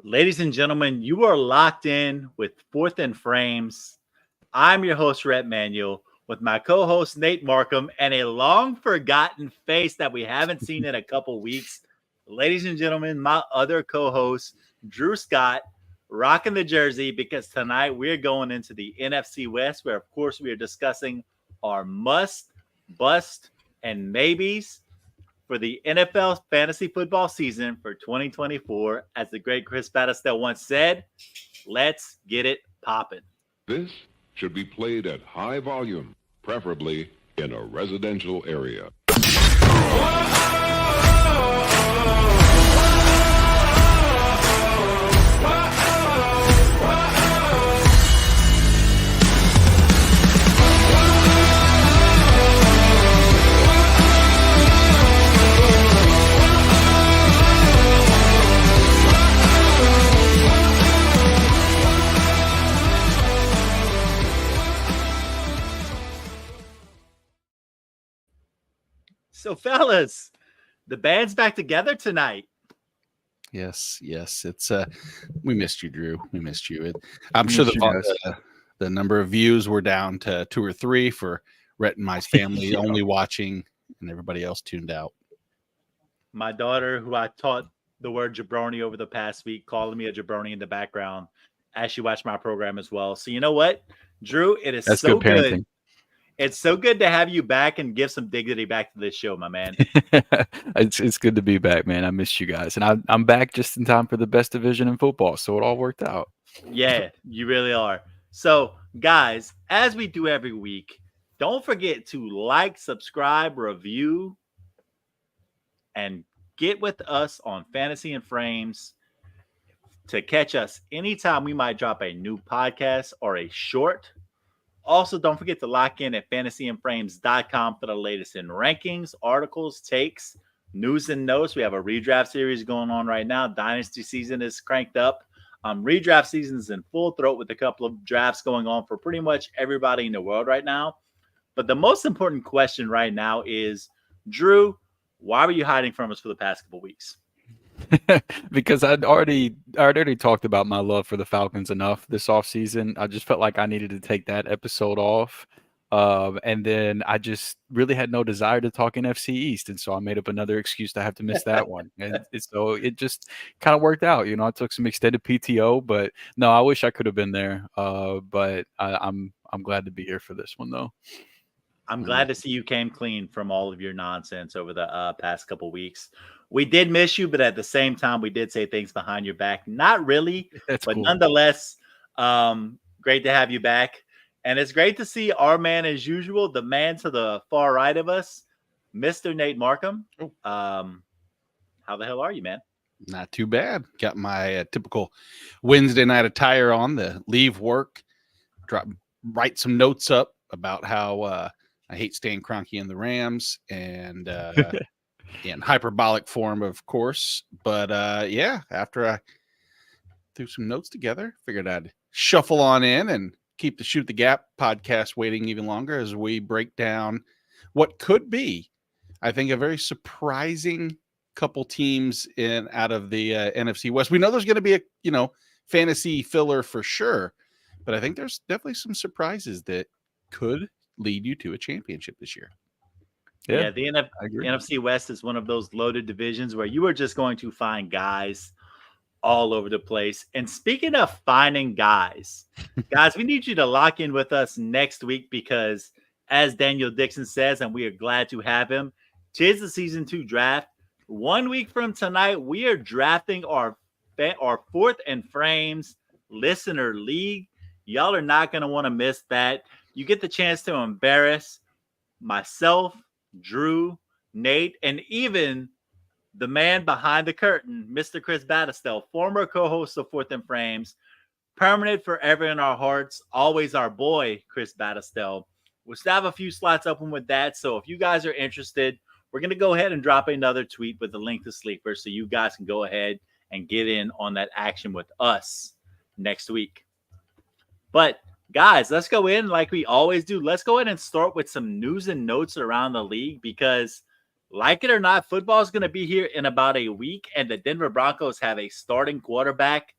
Ladies and gentlemen, you are locked in with Fourth and Frames. I'm your host, Rhett Manuel, with my co-host, Nate Markham, and a long-forgotten face that we haven't seen in a couple weeks. Ladies and gentlemen, my other co-host, Drew Scott, rocking the jersey because tonight we're going into the NFC West, where, of course, we are discussing our must, bust, and maybes for the NFL fantasy football season for 2024. As the great Chris Battistel once said, let's get it popping. This should be played at high volume, preferably in a residential area. So, fellas, the band's back together tonight. Yes. It's we missed you, Drew. We missed you. I'm sure the number of views were down to 2 or 3 for Rhett and my family only watching, and everybody else tuned out. My daughter, who I taught the word jabroni over the past week, calling me a jabroni in the background as she watched my program as well. So you know what, Drew? That's so good parenting. It's so good to have you back and give some dignity back to this show, my man. It's good to be back, man. I missed you guys. And I'm back just in time for the best division in football, so it all worked out. Yeah, you really are. So, guys, as we do every week, don't forget to like, subscribe, review, and get with us on Fantasy and Frames to catch us anytime we might drop a new podcast or a short. Also, don't forget to lock in at fantasyandframes.com for the latest in rankings, articles, takes, news, and notes. We have a redraft series going on right now. Dynasty season is cranked up. Redraft season is in full throat with a couple of drafts going on for pretty much everybody in the world right now. But the most important question right now is, Drew, why were you hiding from us for the past couple of weeks? Because I'd already talked about my love for the Falcons enough this offseason. I just felt like I needed to take that episode off. And then I just really had no desire to talk NFC East. And so I made up another excuse to have to miss that one. And so it just kind of worked out. You know, I took some extended PTO, but no, I wish I could have been there. But I'm glad to be here for this one, though. I'm glad to see you came clean from all of your nonsense over the past couple weeks. We did miss you, but at the same time, we did say things behind your back. Not really, but cool. Nonetheless, great to have you back. And it's great to see our man, as usual, the man to the far right of us, Mr. Nate Markham. How the hell are you, man? Not too bad. Got my typical Wednesday night attire on to leave work, write some notes up about how I hate Stan Kroenke and the Rams, and in hyperbolic form, of course. But after I threw some notes together, figured I'd shuffle on in and keep the Shoot the Gap podcast waiting even longer as we break down what could be, I think, a very surprising couple teams out of the NFC West. We know there's going to be a fantasy filler for sure, but I think there's definitely some surprises that could lead you to a championship this year. Yeah, the NFC West is one of those loaded divisions where you are just going to find guys all over the place. And speaking of finding guys, we need you to lock in with us next week because, as Daniel Dixon says, and we are glad to have him, 'tis the season 2 draft. 1 week from tonight, we are drafting our Fourth and Frames Listener League. Y'all are not going to want to miss that. You get the chance to embarrass myself, Drew, Nate, and even the man behind the curtain, Mr. Chris Battistel, former co-host of Fourth and Frames, permanent forever in our hearts, always our boy, Chris Battistel. We'll still have a few slots open with that, so if you guys are interested, we're going to go ahead and drop another tweet with the link to Sleeper so you guys can go ahead and get in on that action with us next week. But guys, let's go in like we always do. Let's go ahead and start with some news and notes around the league because like it or not, football is going to be here in about a week, and the Denver Broncos have a starting quarterback.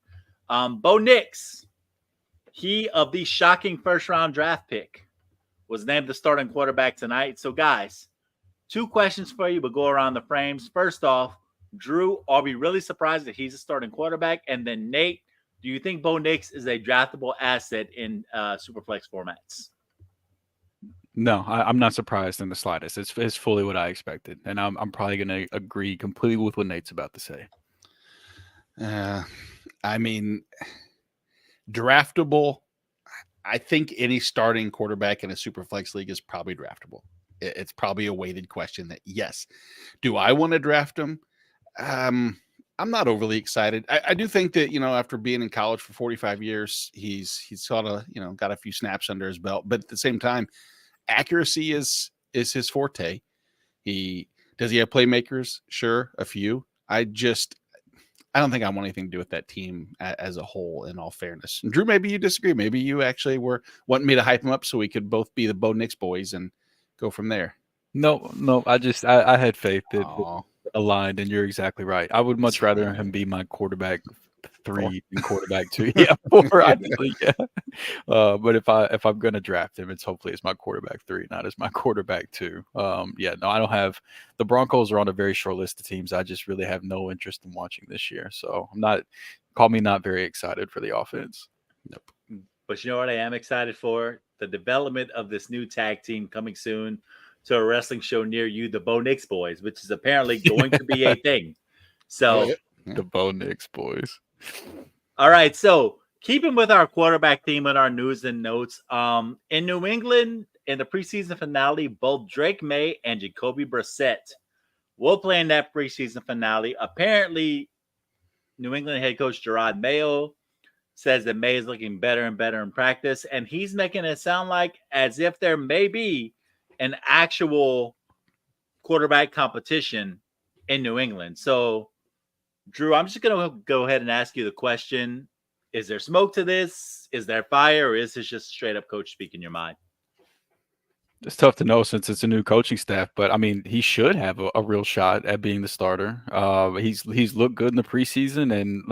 Bo Nix, he of the shocking first-round draft pick, was named the starting quarterback tonight. So, guys, 2 questions for you, but go around the frames. First off, Drew, are we really surprised that he's a starting quarterback? And then, Nate, do you think Bo Nix is a draftable asset in Superflex formats? No, I'm not surprised in the slightest. It's fully what I expected, and I'm probably going to agree completely with what Nate's about to say. I mean, draftable. I think any starting quarterback in a Superflex league is probably draftable. It's probably a weighted question that, yes. Do I want to draft him? I'm not overly excited. I do think that, after being in college for 45 years, he's sort of, got a few snaps under his belt, but at the same time, accuracy is his forte. Does he have playmakers? Sure, a few. I don't think I want anything to do with that team as a whole, in all fairness. And Drew, maybe you disagree. Maybe you actually were wanting me to hype him up so we could both be the Bo Nix boys and go from there. No, I had faith that it aligned, and you're exactly right. I would much rather him be my quarterback 3 than quarterback 2. Yeah, 4 actually. Yeah. But if I'm gonna draft him, hopefully it's my quarterback 3, not as my quarterback 2. Yeah, no, I don't have. The Broncos are on a very short list of teams I just really have no interest in watching this year. So call me not very excited for the offense. Nope. But you know what I am excited for? The development of this new tag team coming soon to a wrestling show near you, the Bo Nix Boys, which is apparently going to be a thing. So the Bo Nix Boys. All right, so keeping with our quarterback theme in our news and notes, in New England, in the preseason finale, both Drake May and Jacoby Brissett will play in that preseason finale. Apparently, New England head coach Gerard Mayo says that May is looking better and better in practice, and he's making it sound like as if there may be an actual quarterback competition in New England. So, Drew, I'm just going to go ahead and ask you the question. Is there smoke to this? Is there fire? Or is this just straight up coach speak in your mind? It's tough to know since it's a new coaching staff, but I mean, he should have a real shot at being the starter. He's looked good in the preseason, and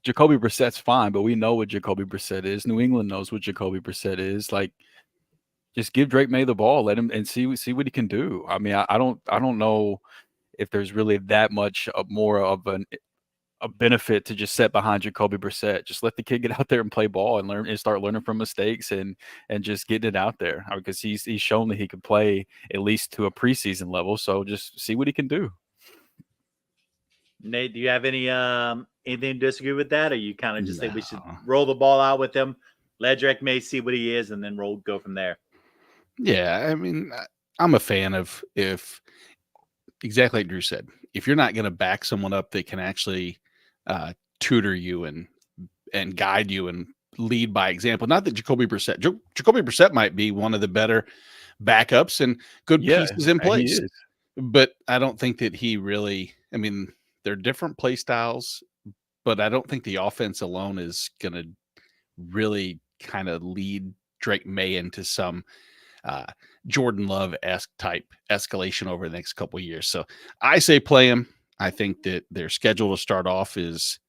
Jacoby Brissett's fine, but we know what Jacoby Brissett is. New England knows what Jacoby Brissett is. Just give Drake May the ball, let him and see what he can do. I mean, I don't know if there's really that much more of a benefit to just sit behind Jacoby Brissett. Just let the kid get out there and play ball and learn and start learning from mistakes and just getting it out there, because he's shown that he could play at least to a preseason level. So just see what he can do. Nate, do you have anything to disagree with that, or you kind of just think we should roll the ball out with him, let Drake May see what he is, and then go from there? Yeah, I mean, I'm a fan of exactly like Drew said, if you're not going to back someone up that can actually tutor you and guide you and lead by example. Not that Jacoby Brissett might be one of the better backups and good pieces in place, but I don't think that he really. I mean, they're different play styles, but I don't think the offense alone is going to really kind of lead Drake May into some Jordan Love-esque type escalation over the next couple of years. So I say play him. I think that their schedule to start off is,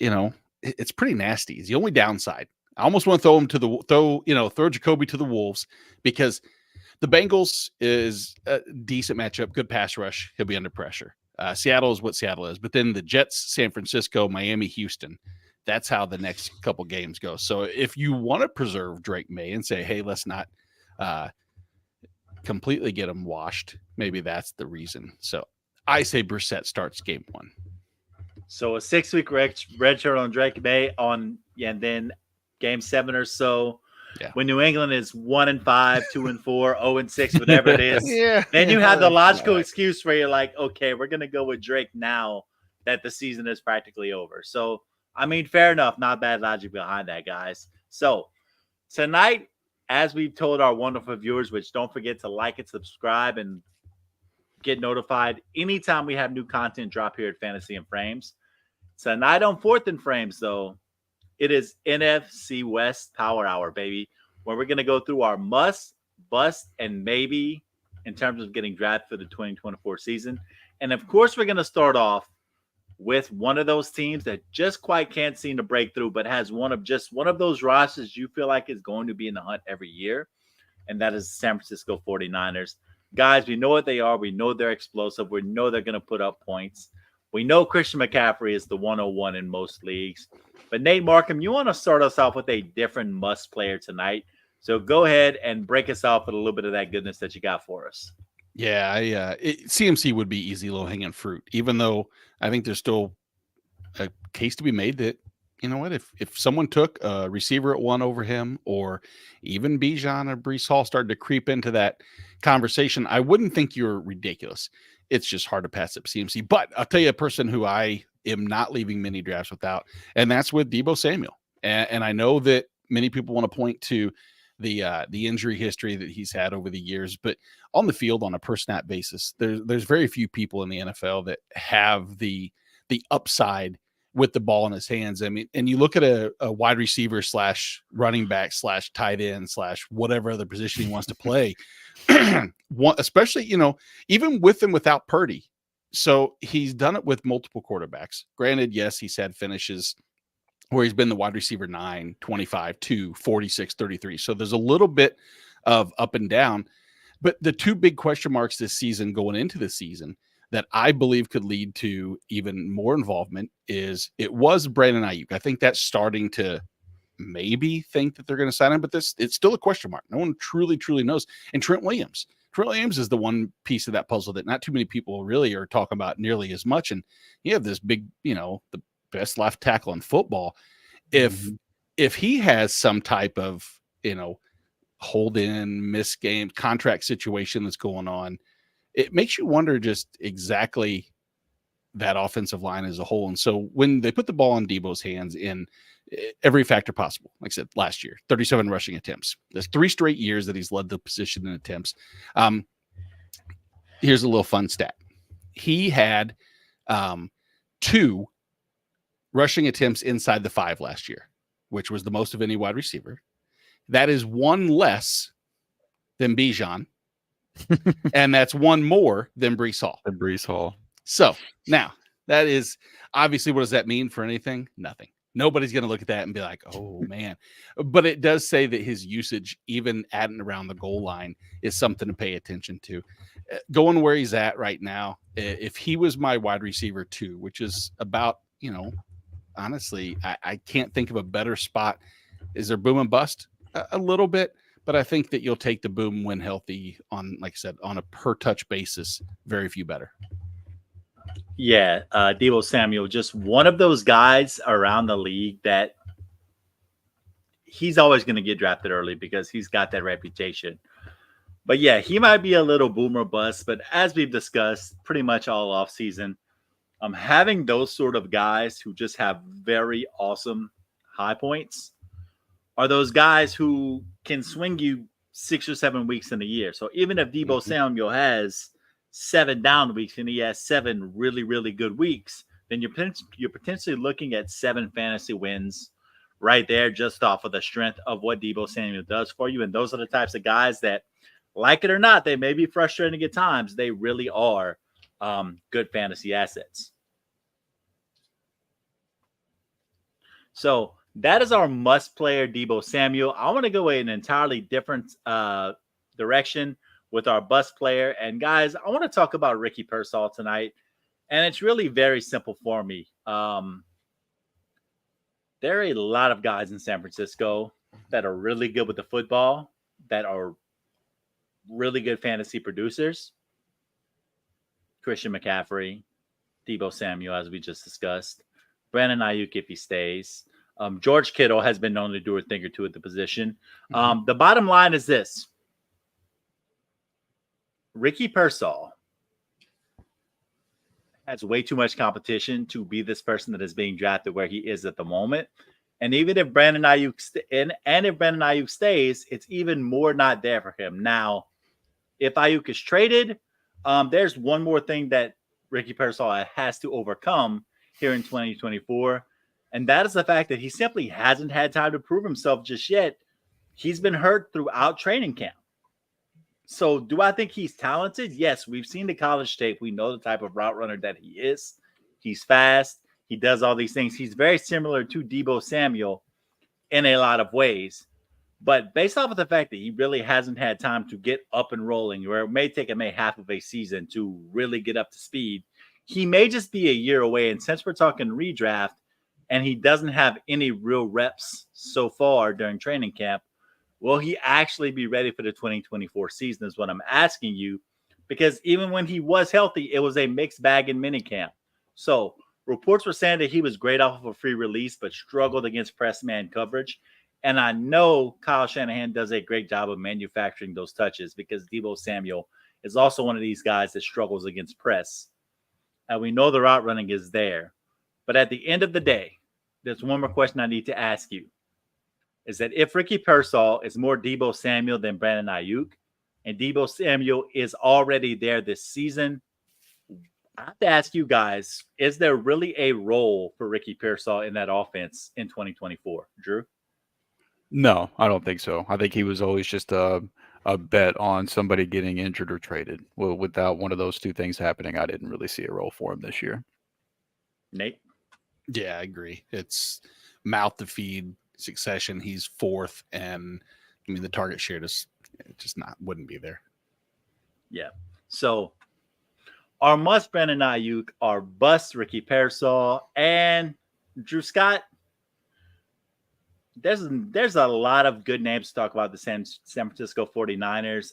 it's pretty nasty. It's the only downside. I almost want to throw Jacoby to the Wolves, because the Bengals is a decent matchup, good pass rush. He'll be under pressure. Seattle is what Seattle is, but then the Jets, San Francisco, Miami, Houston. That's how the next couple games go. So if you want to preserve Drake May and say, hey, let's not completely get him washed, maybe that's the reason. So I say Brissett starts game 1. So a 6-week red shirt on Drake May and then game 7 or so. Yeah. When New England is 1-5, 2-4, 0-6, whatever it is, then you have the logical excuse where you're like, okay, we're going to go with Drake now that the season is practically over. So, I mean, fair enough. Not bad logic behind that, guys. So tonight, as we've told our wonderful viewers, which don't forget to like and subscribe and get notified anytime we have new content drop here at Fantasy and Frames. Tonight on 4th and Frames, though, it is NFC West Power Hour, baby, where we're going to go through our must, bust, and maybe in terms of getting drafted for the 2024 season. And of course, we're going to start off with one of those teams that just quite can't seem to break through, but has one of those rosters you feel like is going to be in the hunt every year. And that is the San Francisco 49ers. Guys, we know what they are. We know they're explosive. We know they're going to put up points. We know Christian McCaffrey is the 101 in most leagues. But Nate Markham, you want to start us off with a different must player tonight. So go ahead and break us off with a little bit of that goodness that you got for us. Yeah, CMC would be easy low-hanging fruit, even though I think there's still a case to be made that, you know what, if someone took a receiver at 1 over him, or even Bijan or Breece Hall started to creep into that conversation, I wouldn't think you're ridiculous. It's just hard to pass up CMC. But I'll tell you a person who I am not leaving mini drafts without, and that's with Deebo Samuel. And I know that many people want to point to the injury history that he's had over the years, but on the field on a per snap basis, there's very few people in the NFL that have the upside with the ball in his hands. I mean, and you look at a wide receiver / running back / tight end / whatever other position he wants to play, especially, you know, even with and without Purdy. So he's done it with multiple quarterbacks. Granted, yes, he's had finishes where he's been the wide receiver 9, 25, 2, 46, 33. So there's a little bit of up and down. But the two big question marks this season going into the season that I believe could lead to even more involvement is it was Brandon Ayuk. I think that's starting to maybe think that they're going to sign him, but it's still a question mark. No one truly knows. And Trent Williams. Trent Williams is the one piece of that puzzle that not too many people really are talking about nearly as much. And you have this big, you know, the best left tackle in football. If he has some type of, you know, hold in, miss game contract situation that's going on, it makes you wonder just exactly that offensive line as a whole. And so when they put the ball in Deebo's hands in every factor possible, like I said, last year, 37 rushing attempts. There's 3 straight years that he's led the position in attempts. Here's a little fun stat. He had 2 rushing attempts inside the 5 last year, which was the most of any wide receiver. That is 1 less than Bijan. And that's 1 more than Breece Hall. So now that is obviously, what does that mean for anything? Nothing. Nobody's going to look at that and be like, oh man. But it does say that his usage, even at and around the goal line, is something to pay attention to. Going where he's at right now, if he was my wide receiver 2, which is about, you know, honestly, I can't think of a better spot. Is there boom and bust? A little bit, but I think that you'll take the boom when healthy on, like I said, on a per touch basis, very few better. Yeah, Deebo Samuel, just one of those guys around the league that he's always going to get drafted early because he's got that reputation. But yeah, he might be a little boomer bust, but as we've discussed pretty much all off season, having those sort of guys who just have very awesome high points are those guys who can swing you 6 or 7 weeks in a year. So even if Deebo Samuel has 7 down weeks and he has 7 really, really good weeks, then you're potentially looking at 7 fantasy wins right there just off of the strength of what Deebo Samuel does for you. And those are the types of guys that, like it or not, they may be frustrating at times. They really are good fantasy assets. So that is our must player, Deebo Samuel. I want to go in an entirely different direction with our bust player. And guys, I want to talk about Ricky Pearsall tonight. And it's really very simple for me. There are a lot of guys in San Francisco that are really good with the football, that are really good fantasy producers. Christian McCaffrey, Deebo Samuel, as we just discussed, Brandon Ayuk if he stays. George Kittle has been known to do a thing or two at the position. The bottom line is this. Ricky Pearsall has way too much competition to be this person that is being drafted where he is at the moment. And even if Brandon Ayuk if Brandon Ayuk stays, it's even more not there for him. Now, if Ayuk is traded, there's one more thing that Ricky Pearsall has to overcome here in 2024. And that is the fact that he simply hasn't had time to prove himself just yet. He's been hurt throughout training camp. So do I think he's talented? Yes, we've seen the college tape. We know the type of route runner that he is. He's fast. He does all these things. He's very similar to Deebo Samuel in a lot of ways. But based off of the fact that he really hasn't had time to get up and rolling, where it may take him half of a season to really get up to speed, he may just be a year away. And since we're talking redraft and he doesn't have any real reps so far during training camp, will he actually be ready for the 2024 season is what I'm asking you. Because even when he was healthy, it was a mixed bag in minicamp. So reports were saying that he was great off of a free release, but struggled against press man coverage. And I know Kyle Shanahan does a great job of manufacturing those touches because Deebo Samuel is also one of these guys that struggles against press. And we know the route running is there. But at the end of the day, there's one more question I need to ask you. Is that if Ricky Pearsall is more Deebo Samuel than Brandon Ayuk, and Deebo Samuel is already there this season, I have to ask you guys, is there really a role for Ricky Pearsall in that offense in 2024? Drew? No, I don't think so. I think he was always just a bet on somebody getting injured or traded. Well, without one of those two things happening, I didn't really see a role for him this year. Nate? Yeah, I agree. It's mouth to feed succession. He's fourth, and I mean the target share just wouldn't be there. Yeah. So our must Brandon Ayuk, our bust Ricky Pearsall, and Drew Scott. There's a lot of good names to talk about the San Francisco 49ers.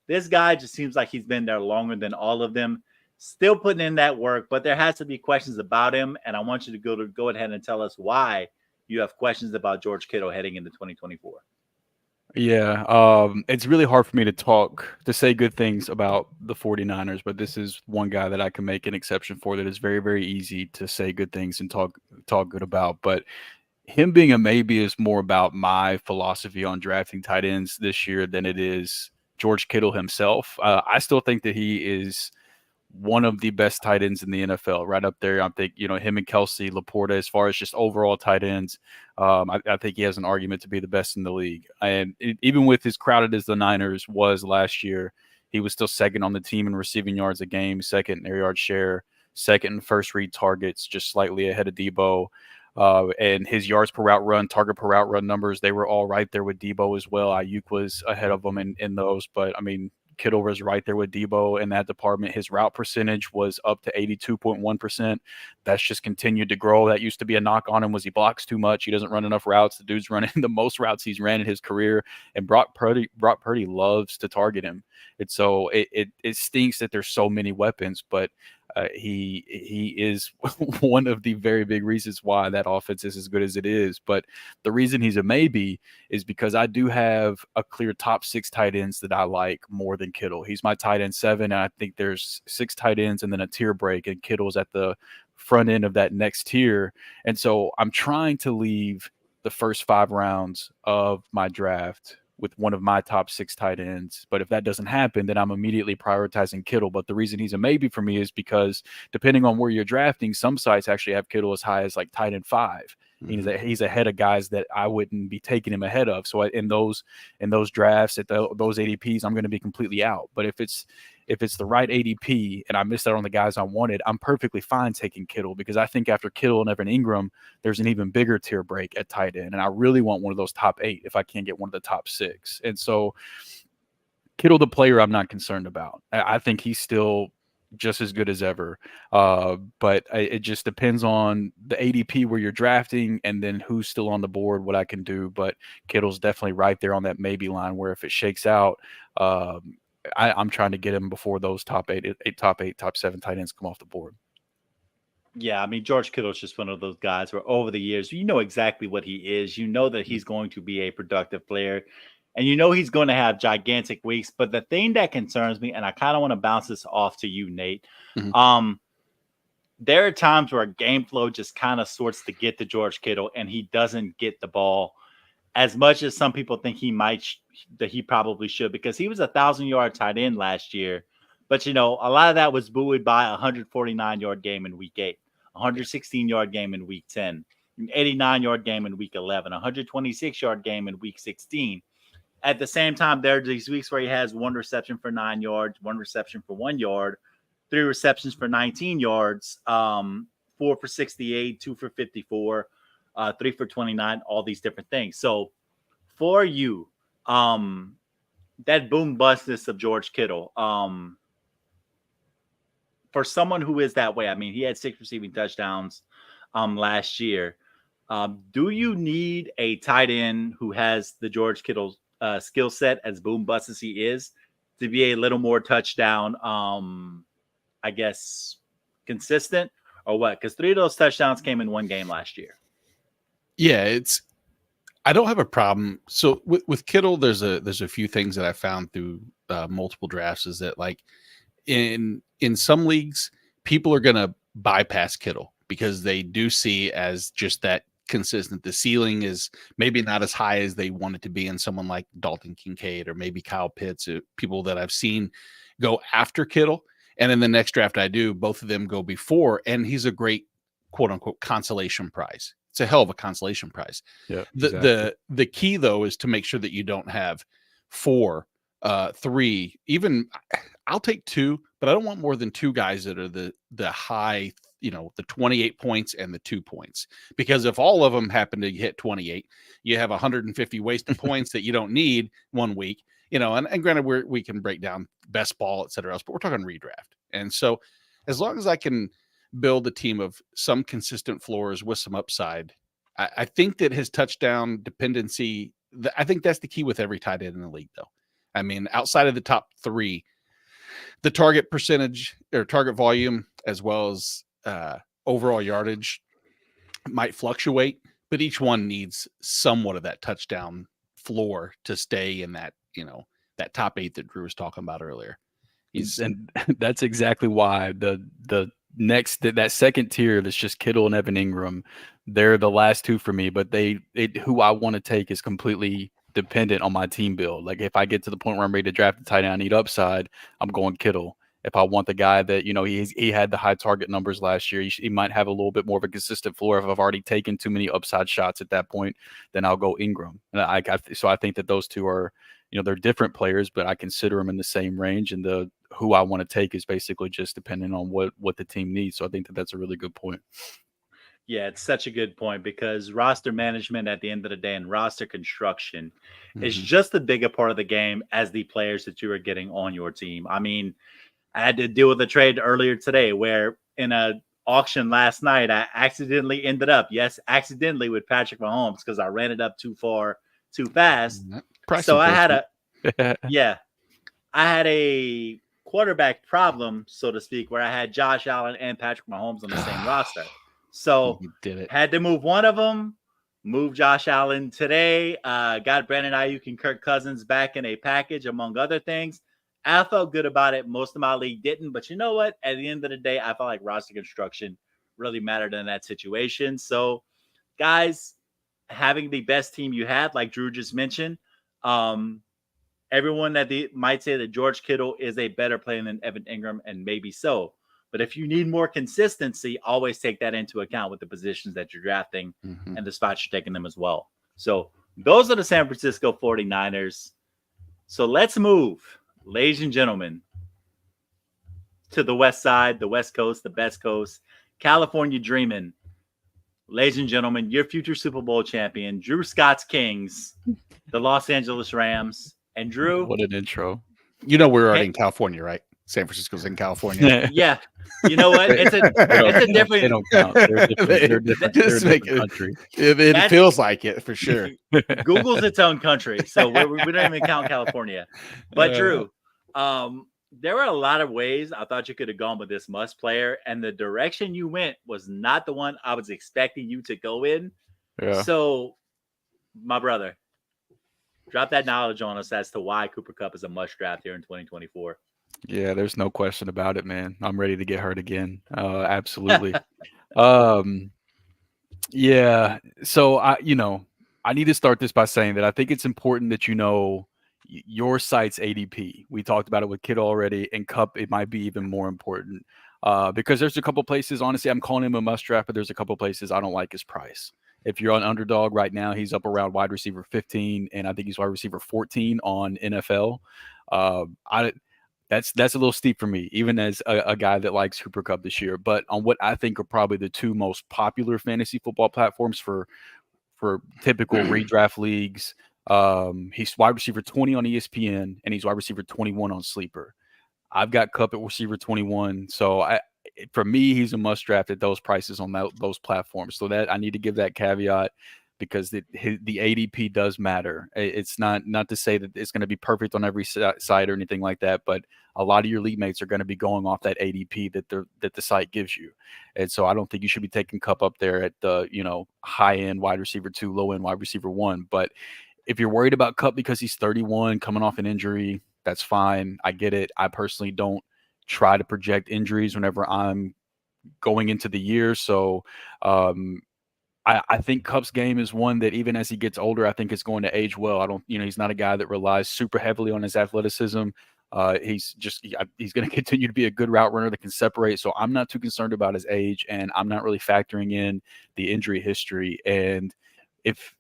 This guy just seems like he's been there longer than all of them. Still putting in that work, but there has to be questions about him, and I want you to go ahead and tell us why you have questions about George Kittle heading into 2024. Yeah, it's really hard for me to say good things about the 49ers, but this is one guy that I can make an exception for that is very, very easy to say good things and talk good about. But him being a maybe is more about my philosophy on drafting tight ends this year than it is George Kittle himself. I still think that he is one of the best tight ends in the NFL, right up there. I think, him and Kelsey, Laporta, as far as just overall tight ends, I think he has an argument to be the best in the league. And even with as crowded as the Niners was last year, he was still second on the team in receiving yards a game, second in air yard share, second in first read targets, just slightly ahead of Deebo. And his yards per route run, target per route run numbers, they were all right there with Deebo as well. Ayuk was ahead of him in those, but I mean, Kittle was right there with Deebo in that department. His route percentage was up to 82.1%. That's just continued to grow. That used to be a knock on him was he blocks too much. He doesn't run enough routes. The dude's running the most routes he's ran in his career. And Brock Purdy loves to target him. And so it stinks that there's so many weapons, but he is one of the very big reasons why that offense is as good as it is. But the reason he's a maybe is because I do have a clear top 6 tight ends that I like more than Kittle. He's my tight end 7, and I think there's 6 tight ends and then a tier break, and Kittle's at the front end of that next tier. And so I'm trying to leave the first 5 rounds of my draft with one of my top 6 tight ends. But if that doesn't happen, then I'm immediately prioritizing Kittle. But the reason he's a maybe for me is because depending on where you're drafting, some sites actually have Kittle as high as like tight end 5. Mm-hmm. He's ahead of guys that I wouldn't be taking him ahead of. So in those drafts at those ADPs, I'm going to be completely out. But if it's the right ADP and I missed out on the guys I wanted, I'm perfectly fine taking Kittle because I think after Kittle and Evan Ingram, there's an even bigger tier break at tight end. And I really want one of those top 8 if I can't get one of the top 6. And so Kittle, the player, I'm not concerned about. I think he's still just as good as ever. But it just depends on the ADP where you're drafting and then who's still on the board, what I can do. But Kittle's definitely right there on that maybe line where if it shakes out, I'm trying to get him before those top 8, top 7 tight ends come off the board. Yeah, I mean, George Kittle's just one of those guys where over the years, you know exactly what he is. You know that he's going to be a productive player, and you know he's going to have gigantic weeks. But the thing that concerns me, and I kind of want to bounce this off to you, Nate, there are times where game flow just kind of sorts to get to George Kittle, and he doesn't get the ball as much as some people think he might, that he probably should, because he was a 1,000-yard tight end last year. But, a lot of that was buoyed by a 149-yard game in week 8, a 116-yard game in week 10, an 89-yard game in week 11, a 126-yard game in week 16. at the same time, there are these weeks where he has 1 reception for 9 yards, 1 reception for 1 yard, 3 receptions for 19 yards, 4 for 68, 2 for 54, 3 for 29, all these different things. So for you, that boom bustness of George Kittle, for someone who is that way, I mean, he had 6 receiving touchdowns last year. Do you need a tight end who has the George Kittle skill set, as boom bust as he is, to be a little more touchdown, I guess, consistent, or what? Because 3 of those touchdowns came in 1 game last year. Yeah, I don't have a problem. So with Kittle, there's a few things that I found through multiple drafts is that, like, in some leagues, people are going to bypass Kittle because they do see as just that consistent. The ceiling is maybe not as high as they want it to be in someone like Dalton Kincaid or maybe Kyle Pitts, people that I've seen go after Kittle. And in the next draft I do, both of them go before, and he's a great quote unquote consolation prize. It's a hell of a consolation prize. Yeah. Exactly. The key though is to make sure that you don't have 4, 3, even I'll take 2, but I don't want more than 2 guys that are the high, the 28 points and the 2 points, because if all of them happen to hit 28, you have 150 wasted points that you don't need 1 week, and granted we can break down best ball, et cetera else, but we're talking redraft. And so as long as I can build a team of some consistent floors with some upside, I think that his touchdown dependency, I think that's the key with every tight end in the league though. I mean, outside of the top 3, the target percentage or target volume, as well as overall yardage, might fluctuate, but each one needs somewhat of that touchdown floor to stay in that, that top 8 that Drew was talking about earlier. And that's exactly why the next, that second tier, that's just Kittle and Evan Ingram, they're the last 2 for me, but who I want to take is completely dependent on my team build. Like if I get to the point where I'm ready to draft a tight end, I need upside, I'm going Kittle. If I want the guy that, he had the high target numbers last year, he might have a little bit more of a consistent floor. If I've already taken too many upside shots at that point, then I'll go Ingram. And so I think that those 2 are, they're different players, but I consider them in the same range. And who I want to take is basically just depending on what the team needs. So I think that that's a really good point. Yeah, it's such a good point, because roster management at the end of the day and roster construction is just a bigger part of the game as the players that you are getting on your team. I mean, I had to deal with a trade earlier today where in a auction last night, I accidentally ended up, with Patrick Mahomes because I ran it up too far, too fast. So I had I had a quarterback problem, so to speak, where I had Josh Allen and Patrick Mahomes on the same roster. So had to move one of them, move Josh Allen today, got Brandon Ayuk and Kirk Cousins back in a package, among other things. I felt good about it. Most of my league didn't, but you know what? At the end of the day, I felt like roster construction really mattered in that situation. So, guys, having the best team you had, like Drew just mentioned, everyone might say that George Kittle is a better player than Evan Ingram, and maybe so. But if you need more consistency, always take that into account with the positions that you're drafting and the spots you're taking them as well. So those are the San Francisco 49ers. So let's move, ladies and gentlemen, to the West Side, the West Coast, the best coast, California dreaming. Ladies and gentlemen, your future Super Bowl champion, Drew Scott's Kings, the Los Angeles Rams. And Drew, what an intro. We're already in California, right? San Francisco's in California. Yeah. You know what? It's a different. They don't count. They're different country. It feels like it for sure. Google's its own country, so we don't even count California. But Drew, there were a lot of ways I thought you could have gone with this must player, and the direction you went was not the one I was expecting you to go in. Yeah. So, my brother, drop that knowledge on us as to why Cooper Kupp is a must draft here in 2024. Yeah, there's no question about it, man. I'm ready to get hurt again. Absolutely. Yeah. So I need to start this by saying that I think it's important that your site's ADP. We talked about it with Kittle already, and Kupp, it might be even more important because there's a couple places, honestly, I'm calling him a must draft, but there's a couple places I don't like his price. If you're on underdog right now, he's up around wide receiver 15, and I think he's wide receiver 14 on NFL. That's a little steep for me, even as a guy that likes Cooper Kupp this year. But on what I think are probably the two most popular fantasy football platforms for typical redraft leagues, he's wide receiver 20 on ESPN, and he's wide receiver 21 on Sleeper. I've got Kupp at receiver 21, so for me, he's a must draft at those prices on those platforms. So that I need to give that caveat, because the ADP does matter. It's not to say that it's going to be perfect on every site or anything like that, but a lot of your league mates are going to be going off that ADP that the site gives you. And so I don't think you should be taking Kupp up there at the high end wide receiver 2, low end wide receiver 1. But if you're worried about Kupp because he's 31 coming off an injury, that's fine. I get it. I personally don't try to project injuries whenever I'm going into the year. So I think Kupp's game is one that even as he gets older, I think it's going to age well. He's not a guy that relies super heavily on his athleticism. He's going to continue to be a good route runner that can separate. So I'm not too concerned about his age, and I'm not really factoring in the injury history. And if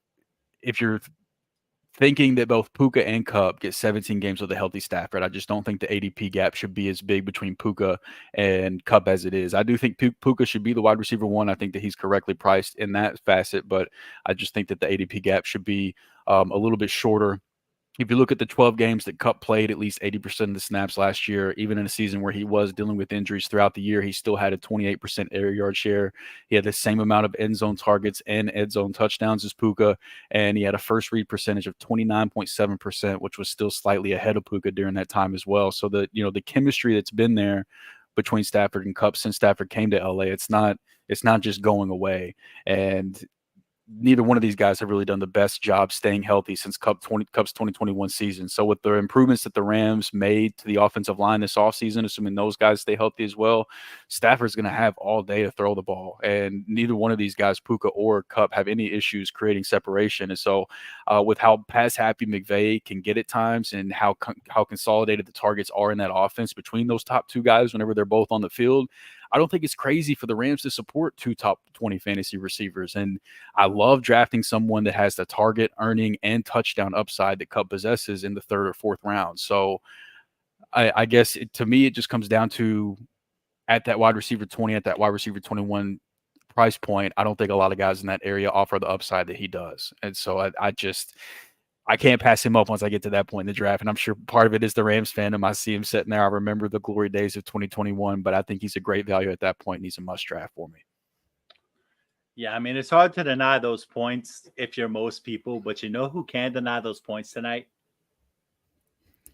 you're thinking that both Puka and Kupp get 17 games with a healthy Stafford, I just don't think the ADP gap should be as big between Puka and Kupp as it is. I do think Puka should be the wide receiver 1. I think that he's correctly priced in that facet, but I just think that the ADP gap should be a little bit shorter. If you look at the 12 games that Kupp played, at least 80% of the snaps last year, even in a season where he was dealing with injuries throughout the year, he still had a 28% air yard share. He had the same amount of end zone targets and end zone touchdowns as Puka, and he had a first read percentage of 29.7%, which was still slightly ahead of Puka during that time as well. So the chemistry that's been there between Stafford and Kupp since Stafford came to LA, it's not just going away. And neither one of these guys have really done the best job staying healthy since Kupp's 2021 season. So with the improvements that the Rams made to the offensive line this offseason, assuming those guys stay healthy as well, Stafford's going to have all day to throw the ball. And neither one of these guys, Puka or Kupp, have any issues creating separation. And so with how pass-happy McVay can get at times and how consolidated the targets are in that offense between those top two guys whenever they're both on the field, I don't think it's crazy for the Rams to support 2 top 20 fantasy receivers. And I love drafting someone that has the target, earning, and touchdown upside that Kupp possesses in the 3rd or 4th round. So I guess to me, it just comes down to at that wide receiver 20, at that wide receiver 21 price point, I don't think a lot of guys in that area offer the upside that he does. And so I can't pass him up once I get to that point in the draft. And I'm sure part of it is the Rams fandom. I see him sitting there. I remember the glory days of 2021, but I think he's a great value at that point, and he's a must draft for me. Yeah, I mean, it's hard to deny those points if you're most people, but you know who can deny those points tonight?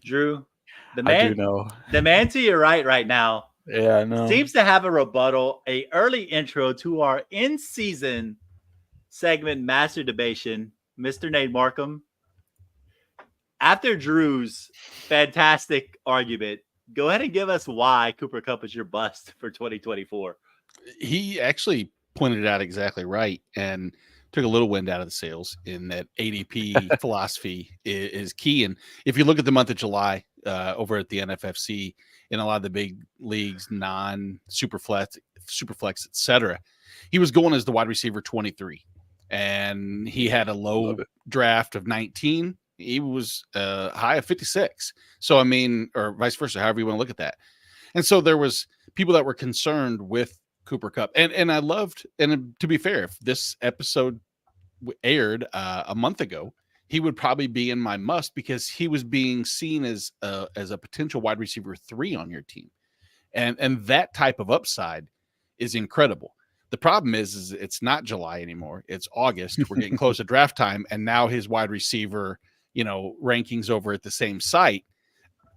Drew. I do know. The man to your right now. Yeah, I know. Seems to have a rebuttal, a early intro to our in-season segment master debation, Mr. Nate Markham. After Drew's fantastic argument, go ahead and give us why Cooper Kupp is your bust for 2024. He actually pointed it out exactly right and took a little wind out of the sails in that ADP philosophy is key. And if you look at the month of July over at the NFFC, in a lot of the big leagues, non-superflex, et cetera, he was going as the wide receiver 23. And he had a low draft of 19. He was high of 56. So, I mean, or vice versa, however you want to look at that. And so there was people that were concerned with Cooper Kupp. And I loved, and to be fair, if this episode aired a month ago, he would probably be in my must because he was being seen as a potential wide receiver 3 on your team. And that type of upside is incredible. The problem is it's not July anymore. It's August. We're getting close to draft time. And now his wide receiver, rankings over at the same site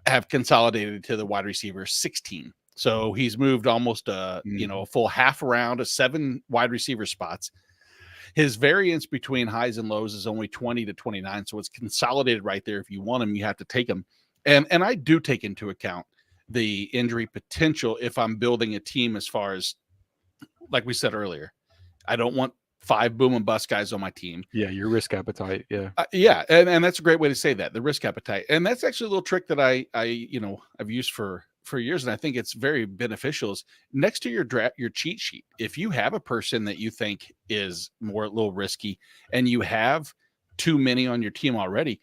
have consolidated to the wide receiver 16. So he's moved almost a full half round of 7 wide receiver spots. His variance between highs and lows is only 20 to 29. So it's consolidated right there. If you want him, you have to take him. And I do take into account the injury potential if I'm building a team, as far as, like we said earlier, I don't want 5 boom and bust guys on my team. Yeah, your risk appetite. Yeah. And that's a great way to say that, the risk appetite. And that's actually a little trick that I've used for for years, and I think it's very beneficial, is next to your cheat sheet, if you have a person that you think is a little risky and you have too many on your team already,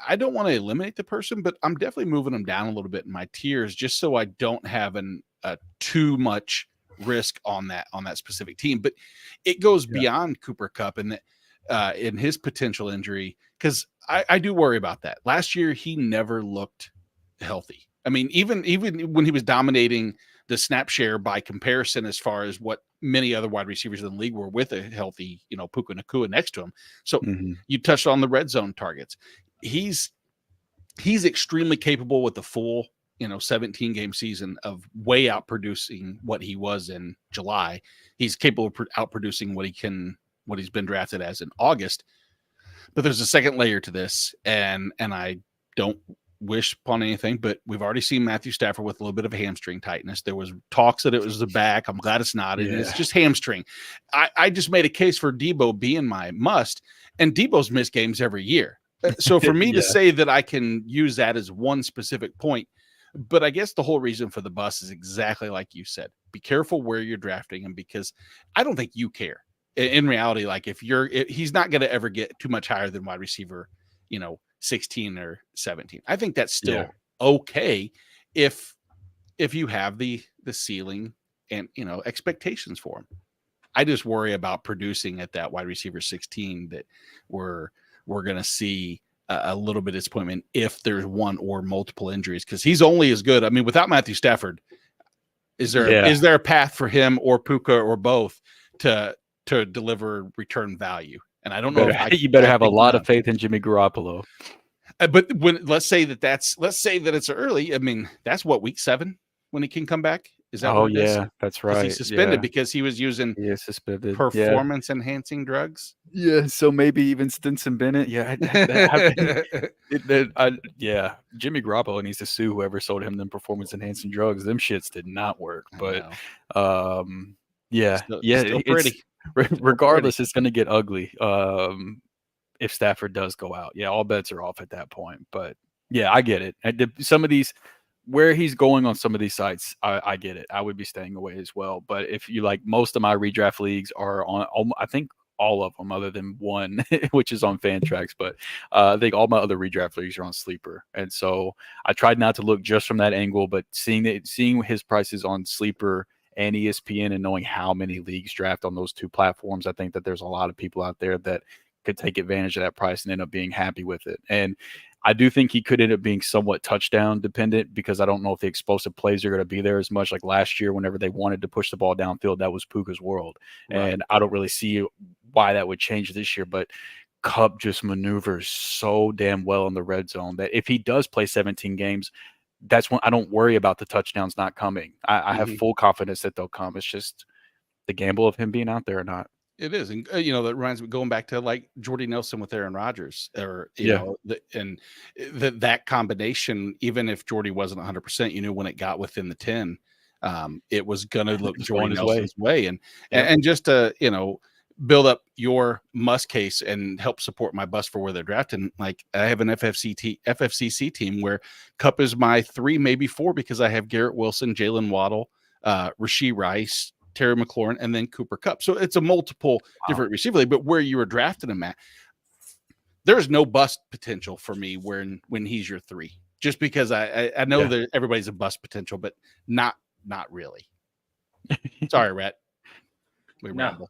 I don't want to eliminate the person, but I'm definitely moving them down a little bit in my tiers just so I don't have too much risk on that specific team. But it goes beyond Cooper Kupp and in his potential injury, because I do worry about that. Last year, he never looked healthy. I mean, even when he was dominating the snap share by comparison, as far as what many other wide receivers in the league were with a healthy, Puka Nacua next to him. So you touched on the red zone targets. He's extremely capable with the full 17 game season of way outproducing what he was in July. He's capable of outproducing what he's been drafted as in August. But there's a second layer to this, and I don't wish upon anything, but we've already seen Matthew Stafford with a little bit of hamstring tightness. There was talks that it was the back. I'm glad it's not. It's just hamstring. I just made a case for Debo being my must, and Debo's missed games every year. So for me to say that I can use that as one specific point, but I guess the whole reason for the bust is exactly like you said. Be careful where you're drafting him, because I don't think you care. In reality, like he's not going to ever get too much higher than wide receiver, 16 or 17. I think that's still okay if you have the ceiling and expectations for him. I just worry about producing at that wide receiver 16 that we're going to see a little bit of disappointment if there's one or multiple injuries, because he's only as good. I mean, without Matthew Stafford, is there a path for him or Puka or both to deliver return value? And I don't know. You better have a lot of faith in Jimmy Garoppolo. But let's say that it's early. I mean, that's what, week 7 when he can come back. Is that? Oh yeah, that's right. He's suspended because he was using performance enhancing drugs. Yeah, so maybe even Stinson Bennett. Yeah, Jimmy Garoppolo needs to sue whoever sold him them performance enhancing drugs. Them shits did not work. But still pretty. Regardless, it's going to get ugly if Stafford does go out. Yeah, all bets are off at that point. But yeah, I get it. Some of these, where he's going on some of these sites, I get it. I would be staying away as well. But if you like, most of my redraft leagues are on, I think all of them other than one, which is on Fantrax. But I think all my other redraft leagues are on Sleeper. And so I tried not to look just from that angle, but seeing his prices on Sleeper and ESPN and knowing how many leagues draft on those two platforms, I think that there's a lot of people out there that could take advantage of that price and end up being happy with it. And I do think he could end up being somewhat touchdown dependent, because I don't know if the explosive plays are going to be there as much. Like last year, whenever they wanted to push the ball downfield, that was Puka's world. Right. And I don't really see why that would change this year, but Kupp just maneuvers so damn well in the red zone that if he does play 17 games, that's when I don't worry about the touchdowns not coming. I have full confidence that they'll come. It's just the gamble of him being out there or not. It is. And, that reminds me, going back to like Jordy Nelson with Aaron Rodgers, or, that combination, even if Jordy wasn't 100%, when it got within the 10, it was going to look Jordy Nelson's way. And just to, build up your must case and help support my bust for where they're drafting. Like, I have an FFCC team where Kupp is my 3, maybe 4, because I have Garrett Wilson, Jalen Waddle, Rashee Rice, Terry McLaurin, and then Cooper Kupp. So it's a multiple different receiver league, but where you were drafting him at, there's no bust potential for me when he's your 3, just because I know that everybody's a bust potential, but not really. Sorry, Rhett. We ramble.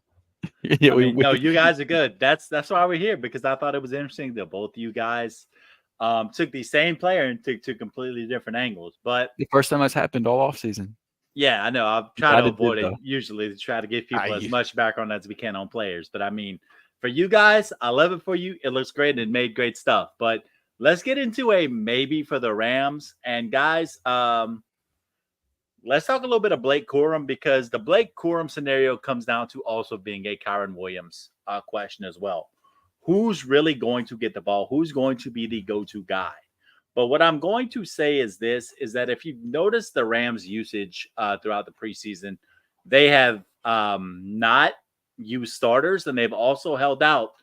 No, you guys are good. That's why we're here, because I thought it was interesting that both of you guys took the same player and took 2 completely different angles. But the first time that's happened all offseason. Yeah, I know. I'll try to avoid it usually, to try to give people as much background as we can on players. But I mean, for you guys, I love it for you. It looks great and it made great stuff. But let's get into a maybe for the Rams. And guys, let's talk a little bit of Blake Corum, because the Blake Corum scenario comes down to also being a Kyren Williams question as well. Who's really going to get the ball? Who's going to be the go-to guy? But what I'm going to say is this, is that if you've noticed the Rams usage throughout the preseason, they have not used starters, and they've also held out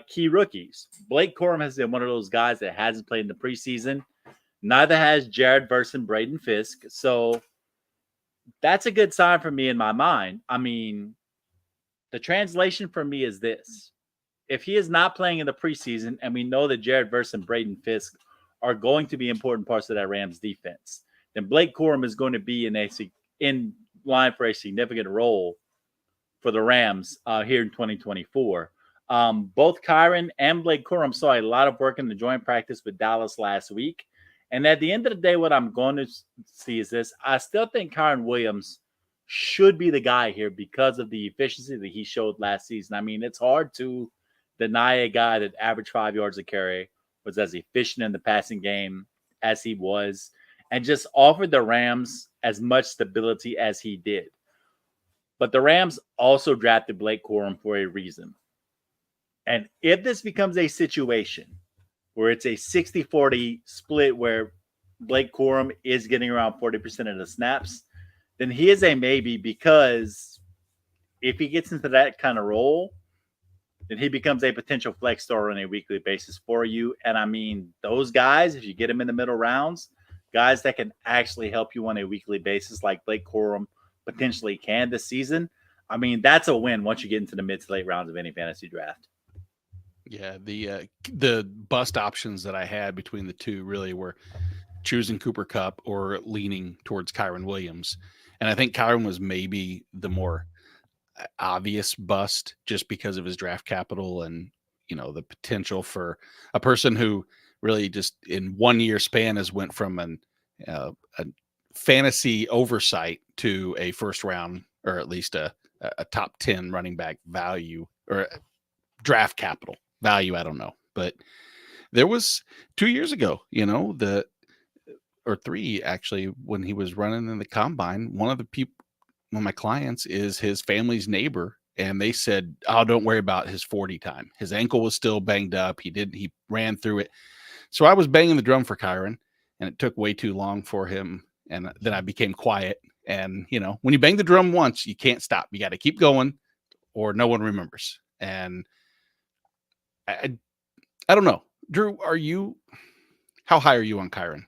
key rookies. Blake Corum has been one of those guys that hasn't played in the preseason. Neither has Jared Verse and Braden Fisk. So that's a good sign for me in my mind. I mean, the translation for me is this. If he is not playing in the preseason, and we know that Jared Verse and Braden Fisk are going to be important parts of that Rams defense, then Blake Corum is going to be in line for a significant role for the Rams here in 2024. Both Kyren and Blake Corum saw a lot of work in the joint practice with Dallas last week. And at the end of the day, what I'm going to see is this. I still think Kyren Williams should be the guy here because of the efficiency that he showed last season. I mean, it's hard to deny a guy that averaged 5 yards a carry, was as efficient in the passing game as he was, and just offered the Rams as much stability as he did. But the Rams also drafted Blake Corum for a reason. And if this becomes a situation where it's a 60-40 split where Blake Corum is getting around 40% of the snaps, then he is a maybe, because if he gets into that kind of role, then he becomes a potential flex star on a weekly basis for you. And I mean, those guys, if you get them in the middle rounds, guys that can actually help you on a weekly basis like Blake Corum potentially can this season, I mean, that's a win once you get into the mid to late rounds of any fantasy draft. Yeah, the bust options that I had between the two really were choosing Cooper Kupp or leaning towards Kyren Williams. And I think Kyren was maybe the more obvious bust just because of his draft capital and, you know, the potential for a person who really just in 1 year span has went from a fantasy oversight to a first round, or at least a top 10 running back value or draft capital value. I don't know, but there was 2 years ago, you know, or three actually, when he was running in the combine, one of my clients is his family's neighbor, and they said, "Oh, don't worry about his 40 time. His ankle was still banged up. He ran through it." So I was banging the drum for Kyren, and it took way too long for him. And then I became quiet. And, you know, when you bang the drum once, you can't stop. You got to keep going or no one remembers. And I don't know. Drew, how high are you on Kyren?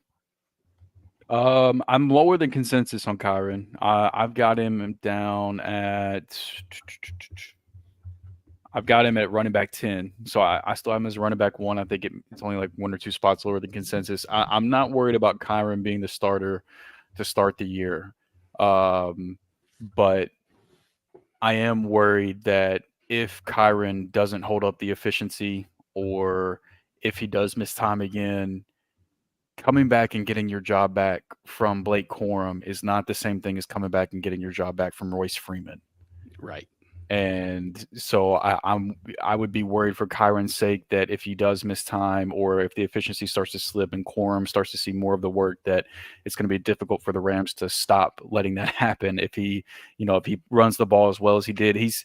I'm lower than consensus on Kyren. I've got him down at running back 10. So I still have him as running back 1. I think it's only like 1 or 2 spots lower than consensus. I'm not worried about Kyren being the starter to start the year. But I am worried that if Kyren doesn't hold up the efficiency, or if he does miss time again, coming back and getting your job back from Blake Corum is not the same thing as coming back and getting your job back from Royce Freeman. Right. And so I would be worried for Kyren's sake that if he does miss time, or if the efficiency starts to slip and Corum starts to see more of the work, that it's going to be difficult for the Rams to stop letting that happen. If he runs the ball as well as he did, he's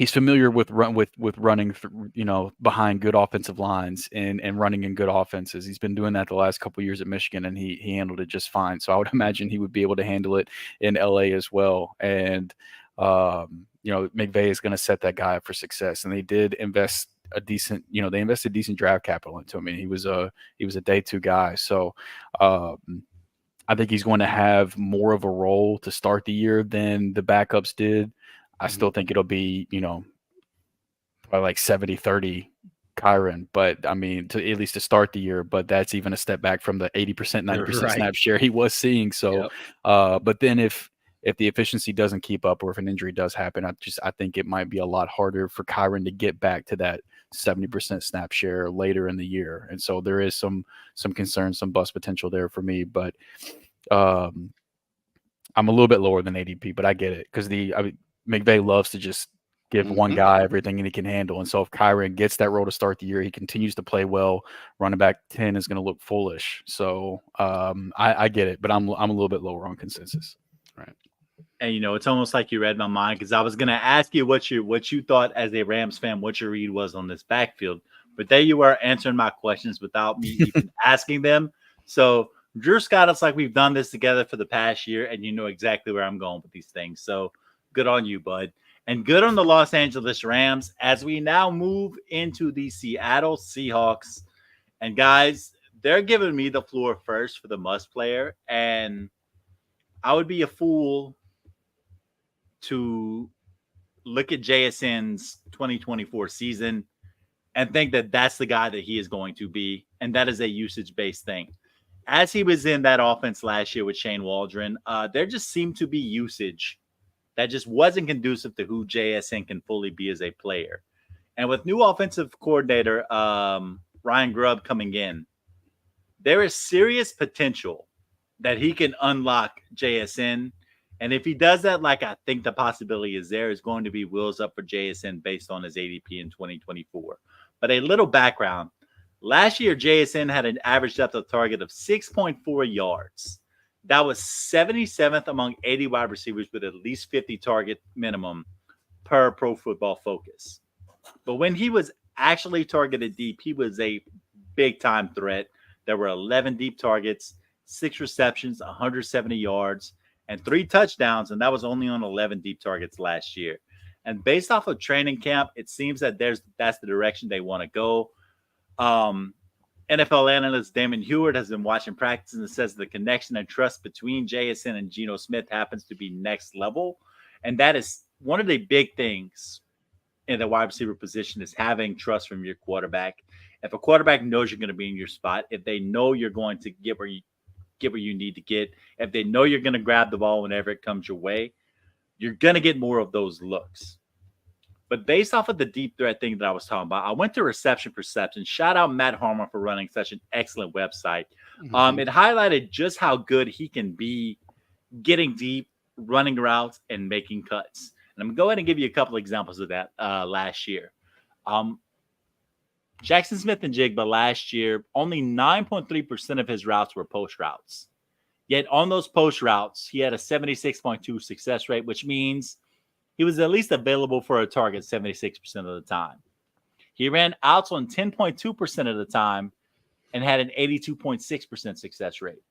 familiar with running through, behind good offensive lines and running in good offenses. He's been doing that the last couple of years at Michigan, and he handled it just fine. So I would imagine he would be able to handle it in LA as well. And McVay is going to set that guy up for success. And they did invest they invested decent draft capital into him. I mean, he was a day 2 guy. So I think he's going to have more of a role to start the year than the backups did. I still think it'll be, probably like 70-30 Kyren, but I mean, at least to start the year, but that's even a step back from the 80%, 90% snap share he was seeing. So, but then if the efficiency doesn't keep up, or if an injury does happen, I think it might be a lot harder for Kyren to get back to that 70% snap share later in the year. And so there is some concern, some bust potential there for me, but I'm a little bit lower than ADP, but I get it, because McVay loves to just give one guy everything he can handle. And so if Kyren gets that role to start the year, he continues to play well, running back 10 is going to look foolish. So I get it, but I'm a little bit lower on consensus. Right. And, it's almost like you read my mind, because I was going to ask you what you thought as a Rams fan, what your read was on this backfield. But there you were answering my questions without me even asking them. So Drew Scott, it's like we've done this together for the past year, and you know exactly where I'm going with these things. So good on you, bud. And good on the Los Angeles Rams as we now move into the Seattle Seahawks. And guys, they're giving me the floor first for the must player, and I would be a fool to look at JSN's 2024 season and think that that's the guy that he is going to be, and that is a usage-based thing. As he was in that offense last year with Shane Waldron, there just seemed to be usage that just wasn't conducive to who JSN can fully be as a player. And with new offensive coordinator Ryan Grubb coming in, there is serious potential that he can unlock JSN. And if he does that, like I think the possibility is there, is going to be wheels up for JSN based on his ADP in 2024. But a little background. Last year, JSN had an average depth of target of 6.4 yards. That was 77th among 80 wide receivers with at least 50 target minimum per Pro Football Focus. But when he was actually targeted deep, he was a big-time threat. There were 11 deep targets, 6 receptions, 170 yards, and 3 touchdowns, and that was only on 11 deep targets last year. And based off of training camp, it seems that that's the direction they want to go. NFL analyst Damon Heward has been watching practice and says the connection and trust between JSN and Geno Smith happens to be next level. And that is one of the big things in the wide receiver position, is having trust from your quarterback. If a quarterback knows you're going to be in your spot, if they know you're going to get where you need to get, if they know you're going to grab the ball whenever it comes your way, you're going to get more of those looks. But based off of the deep threat thing that I was talking about, I went to Reception Perception. Shout out Matt Harmon for running such an excellent website. Mm-hmm. It highlighted just how good he can be getting deep, running routes, and making cuts. And I'm going to go ahead and give you a couple examples of that last year. Jackson Smith and Jigba last year, only 9.3% of his routes were post routes. Yet on those post routes, he had a 76.2 success rate, which means he was at least available for a target 76% of the time. He ran outs on 10.2% of the time and had an 82.6% success rate.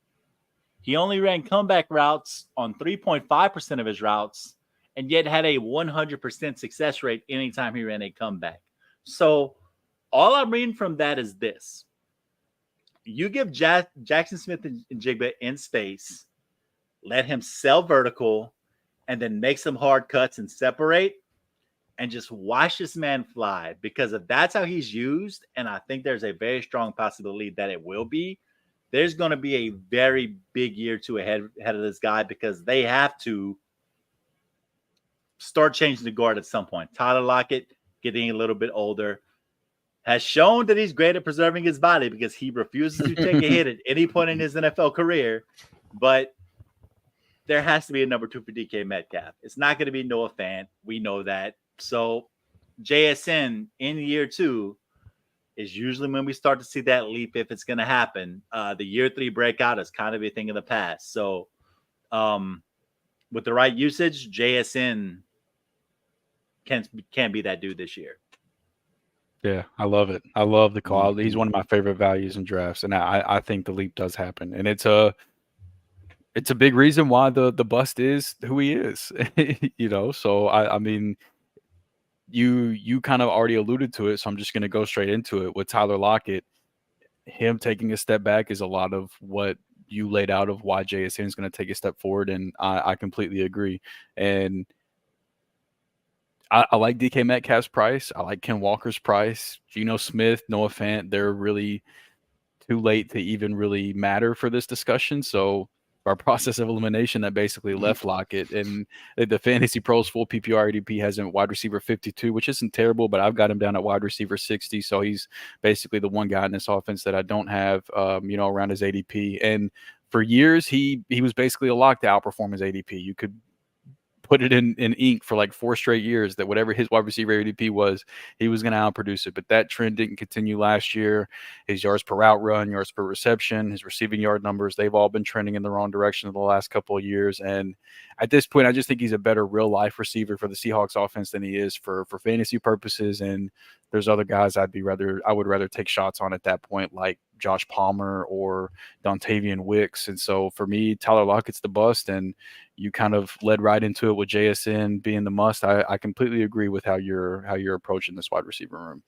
He only ran comeback routes on 3.5% of his routes and yet had a 100% success rate anytime he ran a comeback. So all I'm reading from that is this. You give Jackson Smith and Jigba in space, let him sell vertical, and then make some hard cuts and separate, and just watch this man fly. Because if that's how he's used, and I think there's a very strong possibility that it will be, there's going to be a very big year two ahead of this guy, because they have to start changing the guard at some point. Tyler Lockett, getting a little bit older, has shown that he's great at preserving his body because he refuses to take a hit at any point in his NFL career. But there has to be a number 2 for DK Metcalf. It's not going to be Noah Fant. We know that. So JSN in year 2 is usually when we start to see that leap, if it's going to happen. The year 3 breakout is kind of a thing of the past. So with the right usage, JSN can be that dude this year. Yeah, I love it. I love the call. He's one of my favorite values in drafts, and I think the leap does happen. And it's a big reason why the bust is who he is. So I mean, you kind of already alluded to it, so I'm just going to go straight into it. With Tyler Lockett, him taking a step back is a lot of what you laid out of why JSN is going to take a step forward, and I completely agree. And I like DK Metcalf's price. I like Ken Walker's price. Geno Smith, Noah Fant, they're really too late to even really matter for this discussion. So our process of elimination that basically left Lockett, and the Fantasy Pros full PPR ADP has him wide receiver 52, which isn't terrible, but I've got him down at wide receiver 60. So he's basically the one guy in this offense that I don't have, around his ADP. And for years, he was basically a lock to outperform his ADP. You could put it in ink for like 4 straight years that whatever his wide receiver ADP was, he was going to outproduce it. But that trend didn't continue last year. His yards per route run, yards per reception, his receiving yard numbers, they've all been trending in the wrong direction in the last couple of years. And at this point, I just think he's a better real life receiver for the Seahawks offense than he is for fantasy purposes. And there's other guys I would rather take shots on at that point, like Josh Palmer or Dontavian Wicks. And so for me, Tyler Lockett's the bust, and you kind of led right into it with JSN being the must. I completely agree with how you're approaching this wide receiver room.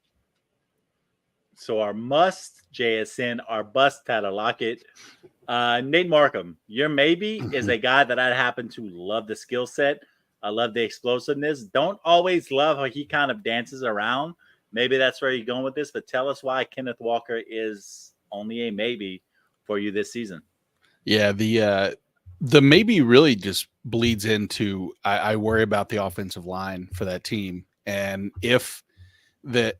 So our must JSN, our bust Tyler Lockett. Nate Markham, your maybe is a guy that I happen to love the skill set. I love the explosiveness. Don't always love how he kind of dances around. Maybe that's where you're going with this, but tell us why Kenneth Walker is only a maybe for you this season. Yeah, the maybe really just bleeds into I worry about the offensive line for that team. And if they're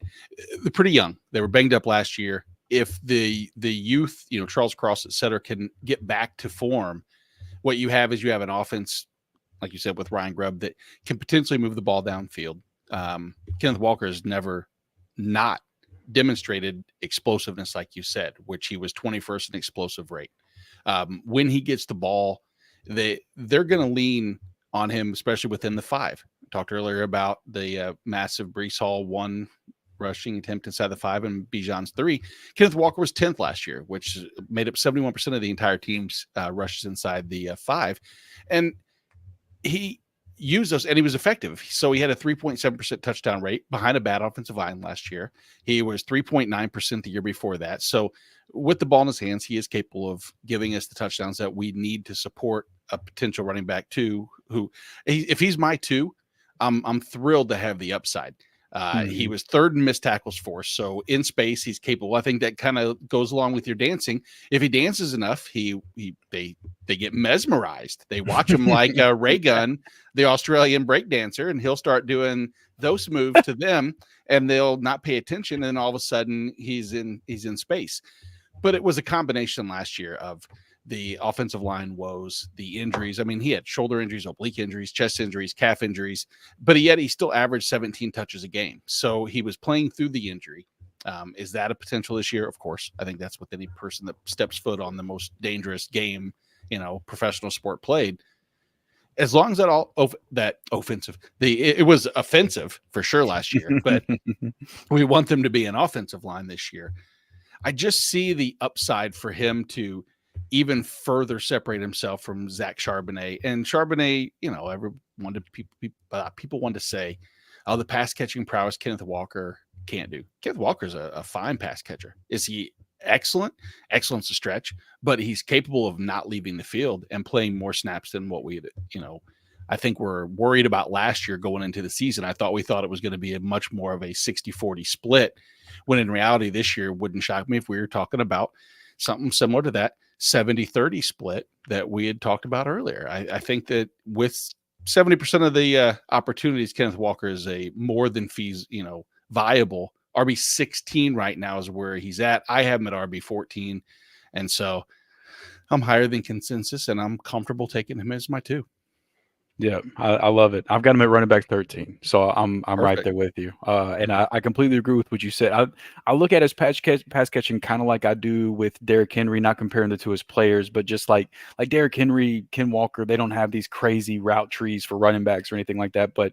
pretty young, they were banged up last year. If the youth, Charles Cross, et cetera, can get back to form, what you have is you have an offense, like you said, with Ryan Grubb that can potentially move the ball downfield. Kenneth Walker has never not demonstrated explosiveness, like you said, which he was 21st in explosive rate. When he gets the ball, they're going to lean on him, especially within the 5. Talked earlier about the massive Breece Hall 1 rushing attempt inside the 5 and Bijan's 3. Kenneth Walker was 10th last year, which made up 71% of the entire team's rushes inside the 5. And he used those, and he was effective. So he had a 3.7% touchdown rate behind a bad offensive line last year. He was 3.9% the year before that. So with the ball in his hands, he is capable of giving us the touchdowns that we need to support a potential running back 2 who, if he's my 2, I'm thrilled to have the upside. He was 3rd in missed tackles force. So in space, he's capable. I think that kind of goes along with your dancing. If he dances enough, they get mesmerized. They watch him like Ray Gunn, the Australian breakdancer, and he'll start doing those moves to them, and they'll not pay attention. And all of a sudden, he's in space. But it was a combination last year of the offensive line woes, the injuries. I mean, he had shoulder injuries, oblique injuries, chest injuries, calf injuries, but yet he still averaged 17 touches a game. So he was playing through the injury. Is that a potential this year? Of course. I think that's with any person that steps foot on the most dangerous game, professional sport played. As long as that offensive, it was offensive for sure last year, but we want them to be an offensive line this year. I just see the upside for him to even further separate himself from Zach Charbonnet. And Charbonnet, people want to say, the pass catching prowess Kenneth Walker can't do. Kenneth Walker's a fine pass catcher. Is he excellent? Excellent's a stretch, but he's capable of not leaving the field and playing more snaps than what we, I think we're worried about last year going into the season. We thought it was going to be a much more of a 60-40 split, when in reality this year wouldn't shock me if we were talking about something similar to that 70-30 split that we had talked about earlier. I think that with 70% of the opportunities, Kenneth Walker is a more than viable RB16 right now is where he's at. I have him at RB14. And so I'm higher than consensus, and I'm comfortable taking him as my 2. Yeah, I love it. I've got him at running back 13, so I'm right there with you. And I completely agree with what you said. I look at his pass catching kind of like I do with Derrick Henry, not comparing the 2 as players, but just like Derrick Henry, Ken Walker, they don't have these crazy route trees for running backs or anything like that, but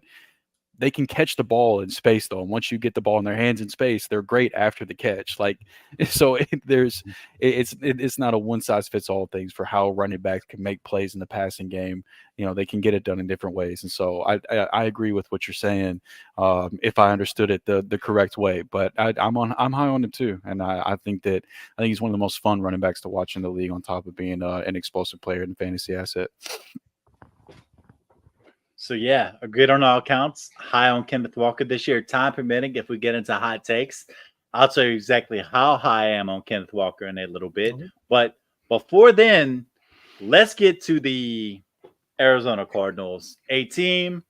they can catch the ball in space, though. And once you get the ball in their hands in space, they're great after the catch. It's not a one size fits all things for how running backs can make plays in the passing game. They can get it done in different ways. And so I agree with what you're saying. If I understood it the correct way, but I'm high on him too. And I think he's one of the most fun running backs to watch in the league, on top of being an explosive player and fantasy asset. So, yeah, agreed on all counts. High on Kenneth Walker this year. Time permitting, if we get into hot takes, I'll tell you exactly how high I am on Kenneth Walker in a little bit. Mm-hmm. But before then, let's get to the Arizona Cardinals, a team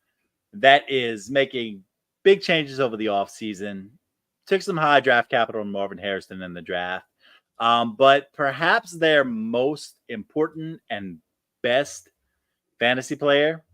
that is making big changes over the offseason. Took some high draft capital on Marvin Harrison in the draft. But perhaps their most important and best fantasy player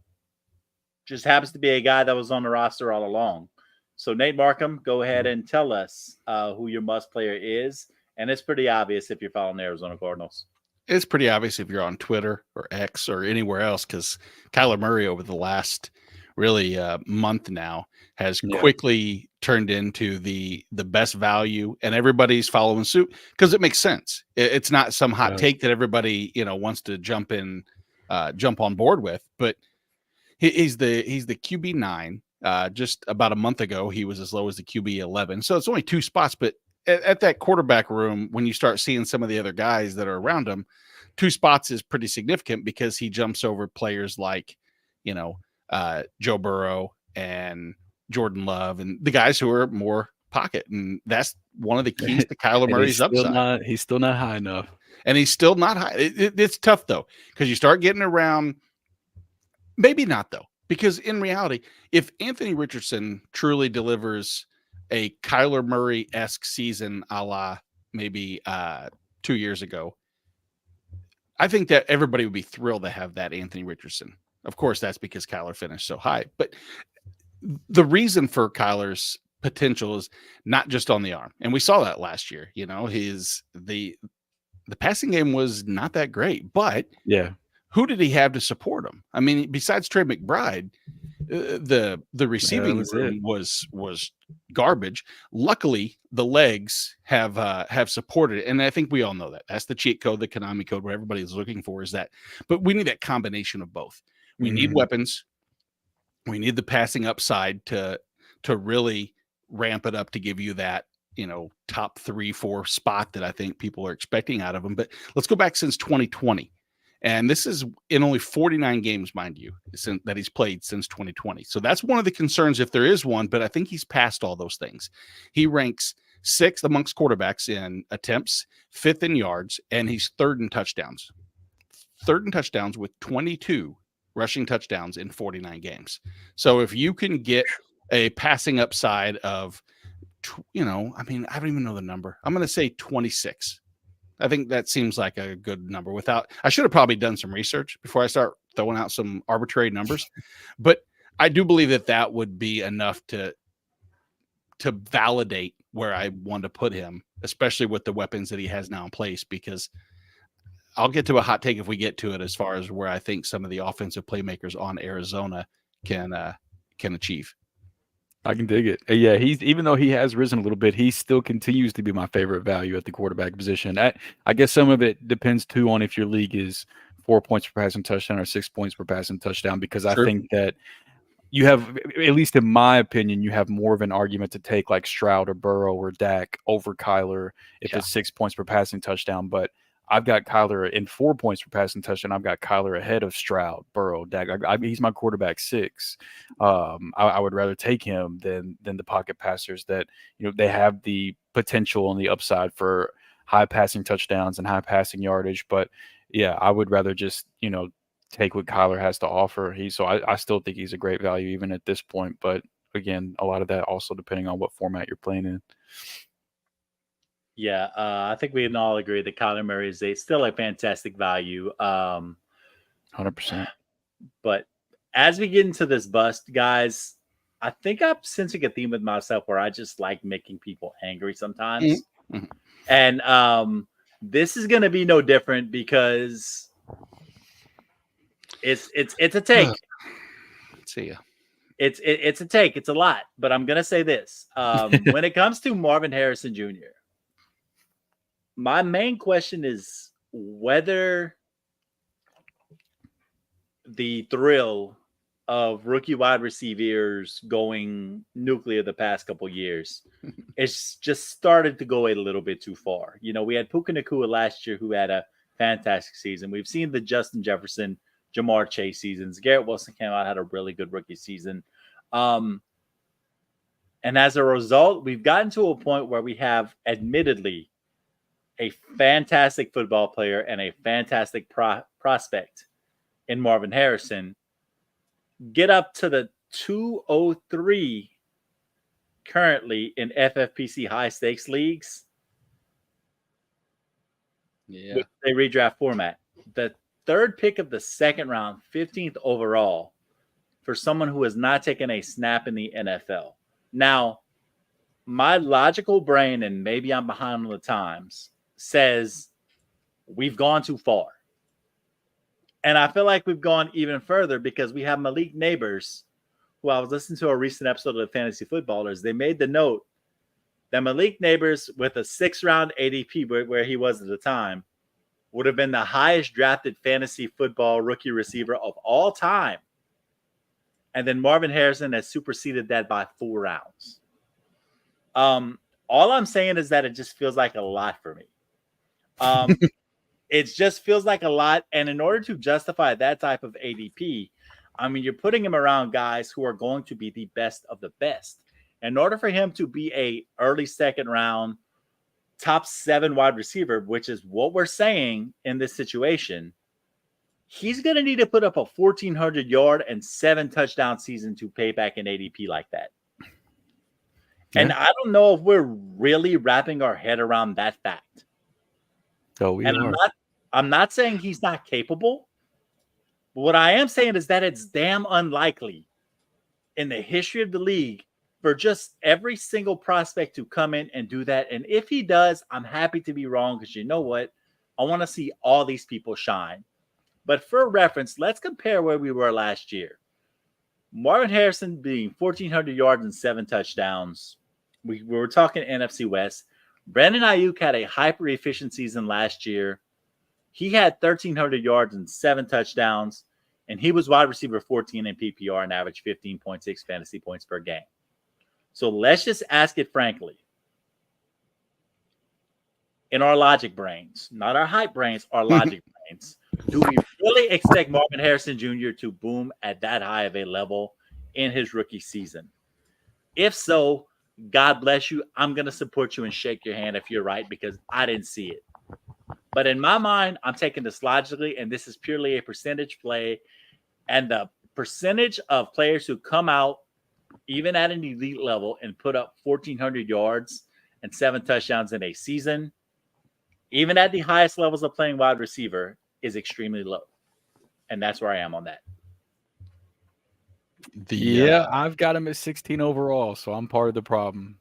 just happens to be a guy that was on the roster all along. So, Nate Markham, go ahead and tell us who your must player is. And it's pretty obvious if you're following the Arizona Cardinals. It's pretty obvious if you're on Twitter or X or anywhere else, because Kyler Murray over the last really month now has quickly turned into the best value, and everybody's following suit because it makes sense. It's not some hot take that everybody wants to jump on board with, but he's the QB 9. Just about a month ago, he was as low as the QB 11. So it's only 2 spots, but at that quarterback room, when you start seeing some of the other guys that are around him, 2 spots is pretty significant because he jumps over players like, Joe Burrow and Jordan Love and the guys who are more pocket. And that's one of the keys to Kyler Murray's upside. He's still not high enough. And he's still not high. It's tough, though, because you start getting around. Maybe not, though, because in reality, if Anthony Richardson truly delivers a Kyler Murray-esque season a la maybe 2 years ago, I think that everybody would be thrilled to have that Anthony Richardson. Of course, that's because Kyler finished so high. But the reason for Kyler's potential is not just on the arm. And we saw that last year. The passing game was not that great. But who did he have to support him? I mean, besides Trey McBride, the receiving room was garbage. Luckily, the legs have supported it, and I think we all know that. That's the cheat code, the Konami code, where everybody's looking for is that. But we need that combination of both. We need weapons. We need the passing upside to really ramp it up to give you that top 3-4 spot that I think people are expecting out of him. But let's go back since 2020. And this is in only 49 games, mind you, that he's played since 2020. So that's one of the concerns if there is one, but I think he's passed all those things. He ranks 6th amongst quarterbacks in attempts, 5th in yards, and he's 3rd in touchdowns. 3rd in touchdowns with 22 rushing touchdowns in 49 games. So if you can get a passing upside of, I don't even know the number. I'm going to say 26. I think that seems like a good number. I should have probably done some research before I start throwing out some arbitrary numbers, but I do believe that would be enough to validate where I want to put him, especially with the weapons that he has now in place, because I'll get to a hot take if we get to it as far as where I think some of the offensive playmakers on Arizona can achieve. I can dig it. Yeah, even though he has risen a little bit, he still continues to be my favorite value at the quarterback position. I guess some of it depends too on if your league is 4 points per passing touchdown or 6 points per passing touchdown, because I think that you have, at least in my opinion, you have more of an argument to take like Stroud or Burrow or Dak over Kyler if it's 6 points per passing touchdown. But I've got Kyler in 4 points per passing touchdown. I've got Kyler ahead of Stroud, Burrow, Dak. He's my quarterback 6. I would rather take him than the pocket passers that they have the potential on the upside for high passing touchdowns and high passing yardage. But yeah, I would rather just take what Kyler has to offer. I still think he's a great value even at this point. But again, a lot of that also depending on what format you're playing in. Yeah, I think we can all agree that Kyler Murray is still a fantastic value. 100%. But as we get into this bust, guys, I think I'm sensing a theme with myself where I just like making people angry sometimes. Mm-hmm. And this is going to be no different because it's a take. See ya. It's a take. It's a lot. But I'm going to say this. When it comes to Marvin Harrison Jr., my main question is whether the thrill of rookie wide receivers going nuclear the past couple years, it's just started to go a little bit too far. We had Puka Nacua last year who had a fantastic season. We've seen the Justin Jefferson, Jamar Chase seasons. Garrett Wilson came out, had a really good rookie season. And as a result, we've gotten to a point where we have admittedly a fantastic football player and a fantastic prospect in Marvin Harrison get up to the 203 currently in FFPC high stakes leagues. Yeah. With a redraft format. The 3rd pick of the 2nd round, 15th overall for someone who has not taken a snap in the NFL. Now, my logical brain, and maybe I'm behind on the times, says we've gone too far. And I feel like we've gone even further because we have Malik Neighbors, who I was listening to a recent episode of the Fantasy Footballers. They made the note that Malik Neighbors, with a 6th round ADP where he was at the time, would have been the highest drafted fantasy football rookie receiver of all time. And then Marvin Harrison has superseded that by 4 rounds. All I'm saying is that it just feels like a lot for me. It just feels like a lot. And in order to justify that type of ADP, I mean, you're putting him around guys who are going to be the best of the best. In order for him to be a early second round, top 7 wide receiver, which is what we're saying in this situation, he's going to need to put up a 1,400 yard and 7 touchdown season to pay back an ADP like that. Yeah. And I don't know if we're really wrapping our head around that fact. So we are. I'm not saying he's not capable. But what I am saying is that it's damn unlikely in the history of the league for just every single prospect to come in and do that. And if he does, I'm happy to be wrong because you know what? I want to see all these people shine. But for reference, let's compare where we were last year. Marvin Harrison being 1,400 yards and 7 touchdowns. We were talking NFC West. Brandon Ayuk had a hyper-efficient season last year. He had 1,300 yards and 7 touchdowns, and he was wide receiver 14 in PPR and averaged 15.6 fantasy points per game. So let's just ask it frankly. In our logic brains, not our hype brains, our logic brains, do we really expect Marvin Harrison Jr. to boom at that high of a level in his rookie season? If so, God bless you. I'm going to support you and shake your hand if you're right because I didn't see it. But in my mind, I'm taking this logically, and this is purely a percentage play. And the percentage of players who come out, even at an elite level, and put up 1,400 yards and 7 touchdowns in a season, even at the highest levels of playing wide receiver, is extremely low. And that's where I am on that. I've got him at 16 overall, so I'm part of the problem.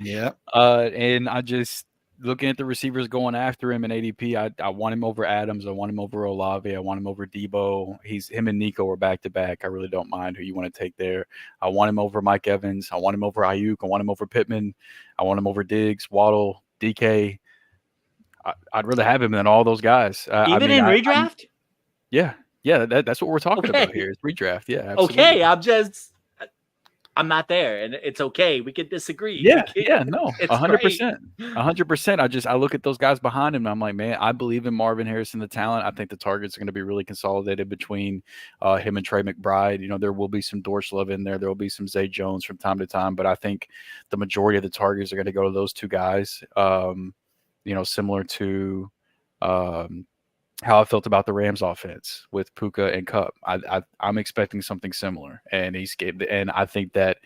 Yeah. And I just looking at the receivers going after him in ADP, I want him over Adams. I want him over Olave. I want him over Debo. Him and Nico are back to back. I really don't mind who you want to take there. I want him over Mike Evans. I want him over Ayuk. I want him over Pittman. I want him over Diggs, Waddle, DK. I'd rather have him than all those guys. Even in redraft? Yeah, that's what we're talking about here. It's redraft. Yeah, absolutely. Okay, I'm not there, and it's okay. We can disagree. Yeah, 100%. 100%. I look at those guys behind him, and I'm like, man, I believe in Marvin Harrison, the talent. I think the targets are going to be really consolidated between him and Trey McBride. You know, there will be some Dorsch Love in there. There will be some Zay Jones from time to time, but I think the majority of the targets are going to go to those two guys. You know, similar to how I felt about the Rams offense with Puka and Kupp. I'm expecting something similar, and I think that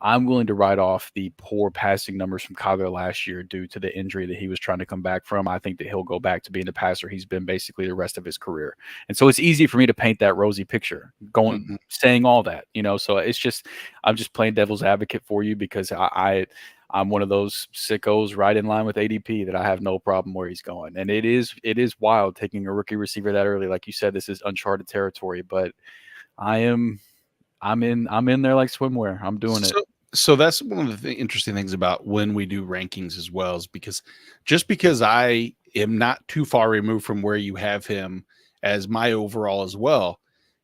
I'm willing to write off the poor passing numbers from Kyler last year due to the injury that he was trying to come back from. I think that he'll go back to being the passer he's been basically the rest of his career. And so it's easy for me to paint that rosy picture saying all that, you know, so I'm just playing devil's advocate for you because I'm one of those sickos right in line with ADP that I have no problem where he's going. And it is wild taking a rookie receiver that early. Like you said, this is uncharted territory, but I'm in there like swimwear. I'm doing it. So that's one of the interesting things about when we do rankings as well, is because just because I am not too far removed from where you have him as my overall as well,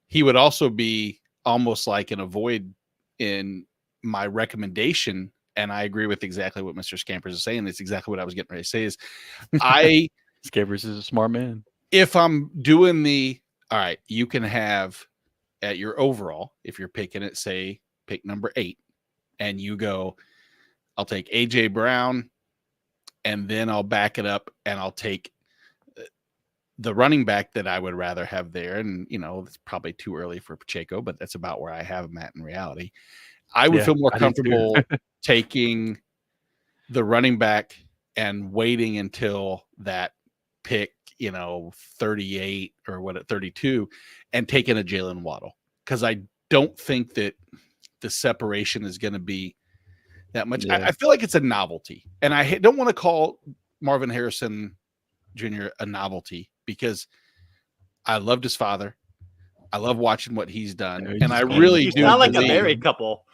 he would also be almost like an avoid in my recommendation. And I agree with exactly what Mr. Scampers is saying. That's exactly what I was getting ready to say is Scampers is a smart man. If I'm doing all right, you can have at your overall, if you're picking it, say pick number 8, and you go, I'll take AJ Brown, and then I'll back it up and I'll take the running back that I would rather have there. And, you know, it's probably too early for Pacheco, but that's about where I have him at in reality. I would feel more comfortable taking the running back and waiting until that pick, 38 or 32, and taking a Jalen Waddle, because I don't think that the separation is going to be that much. Yeah. I feel like it's a novelty, and I don't want to call Marvin Harrison Jr. a novelty because I loved his father. I love watching what he's done, and I really do. Sound like a married couple.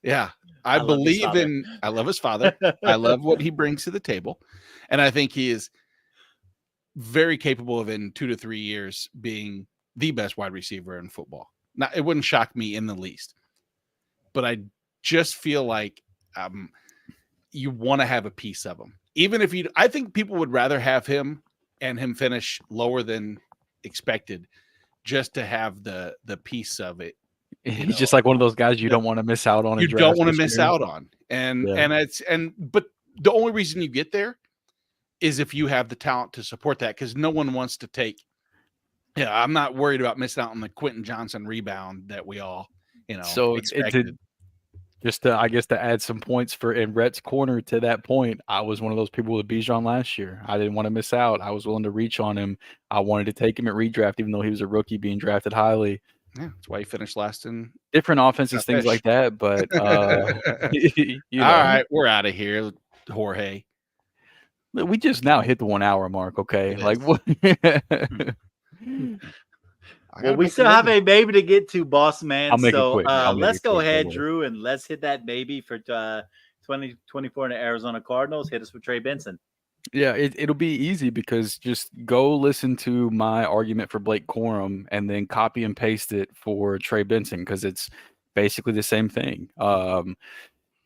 Yeah, I love his father. I love what he brings to the table, and I think he is very capable of in 2 to 3 years being the best wide receiver in football. Now, it wouldn't shock me in the least, but I just feel like you want to have a piece of him. Even if I think people would rather have him and him finish lower than expected just to have the piece of it. He's just like one of those guys you don't want to miss out on. You don't want to miss out on. But the only reason you get there is if you have the talent to support that, because no one wants to take. Yeah, I'm not worried about missing out on the Quentin Johnson rebound that we all, expected. To add some points in Rhett's corner to that point, I was one of those people with Bijan last year. I didn't want to miss out. I was willing to reach on him. I wanted to take him at redraft, even though he was a rookie being drafted highly. Yeah, that's why he finished last in different offenses, things like that. But all right, we're out of here, Jorge. We just now hit the 1 hour mark. Okay, like what? Well, we still have a baby to get to, boss man. I'll make it so quick. let's go ahead, Drew, and let's hit that baby for 2024 in the Arizona Cardinals. Hit us with Trey Benson. Yeah, it'll be easy because just go listen to my argument for Blake Corum and then copy and paste it for Trey Benson, because it's basically the same thing.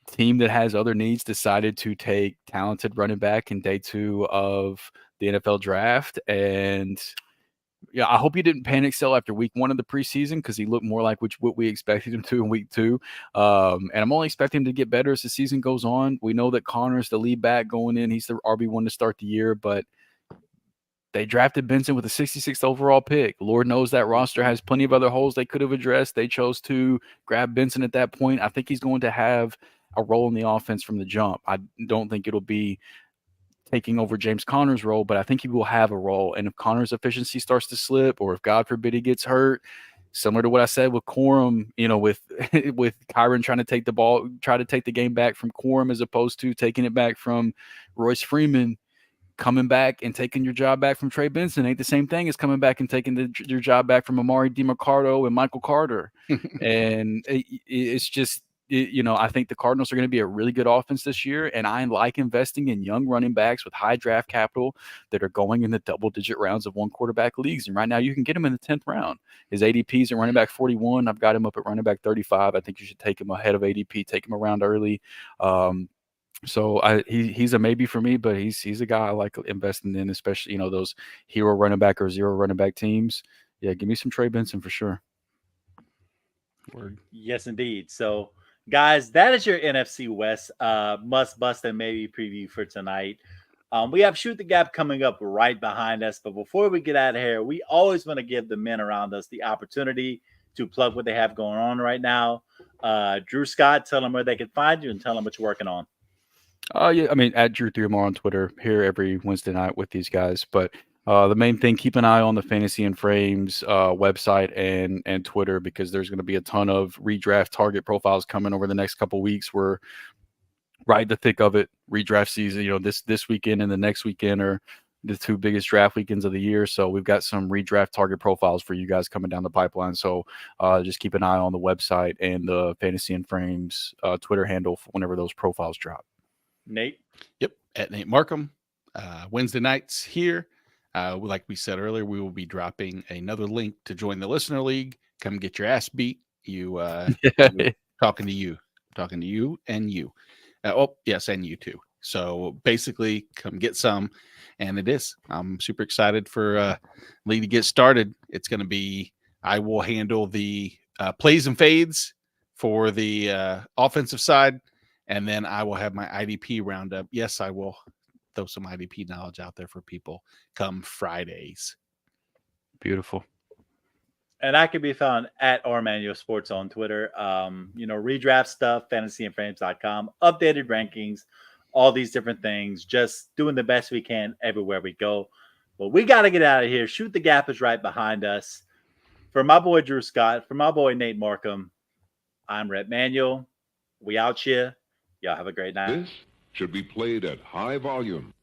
Team that has other needs decided to take talented running back in day 2 of the NFL draft. And yeah, I hope you didn't panic sell after week 1 of the preseason, because he looked more like what we expected him to in week 2. And I'm only expecting him to get better as the season goes on. We know that Connor's the lead back going in. He's the RB1 to start the year, but they drafted Benson with a 66th overall pick. Lord knows that roster has plenty of other holes they could have addressed. They chose to grab Benson at that point. I think he's going to have a role in the offense from the jump. I don't think it'll be taking over James Conner's role, but I think he will have a role. And if Conner's efficiency starts to slip, or if God forbid he gets hurt, similar to what I said with Corum, with Kyron trying to take the game back from Corum as opposed to taking it back from Royce Freeman, coming back and taking your job back from Trey Benson ain't the same thing as coming back and taking your job back from Amari DiMercado and Michael Carter. And it's just, I think the Cardinals are going to be a really good offense this year, and I like investing in young running backs with high draft capital that are going in the double-digit rounds of one quarterback leagues. And right now, you can get him in the 10th round. His ADP is at running back 41. I've got him up at running back 35. I think you should take him ahead of ADP, take him around early. So he's a maybe for me, but he's a guy I like investing in, especially those hero running back or zero running back teams. Yeah, give me some Trey Benson for sure. Word. Yes, indeed. So, guys, that is your NFC West must bust and maybe preview for tonight. We have Shoot the Gap coming up right behind us. But before we get out of here, we always want to give the men around us the opportunity to plug what they have going on right now. Drew Scott, tell them where they can find you and tell them what you're working on. Yeah, I mean, at Drew Theomore on Twitter, here every Wednesday night with these guys. But the main thing, keep an eye on the Fantasy and Frames website and Twitter, because there's going to be a ton of redraft target profiles coming over the next couple of weeks. We're right in the thick of it. Redraft season, this weekend and the next weekend are the 2 biggest draft weekends of the year. So we've got some redraft target profiles for you guys coming down the pipeline. So just keep an eye on the website and the Fantasy and Frames Twitter handle whenever those profiles drop. Nate? Yep, at Nate Markham. Wednesday nights here. Like we said earlier, we will be dropping another link to join the Listener League. Come get your ass beat. Talking to you and you. Yes, and you too. So basically, come get some. And I'm super excited for league to get started. It's going to be, I will handle the plays and fades for the offensive side. And then I will have my IDP roundup. Yes, I will throw some IDP knowledge out there for people come Fridays. Beautiful. And I can be found at Ormanuel Sports on Twitter. Redraft stuff, fantasyandframes.com, updated rankings, all these different things. Just doing the best we can everywhere we go. Well, we got to get out of here. Shoot the Gap is right behind us. For my boy Drew Scott, for my boy Nate Markham, I'm Rhett Manuel. We out here. Y'all have a great night. This should be played at high volume,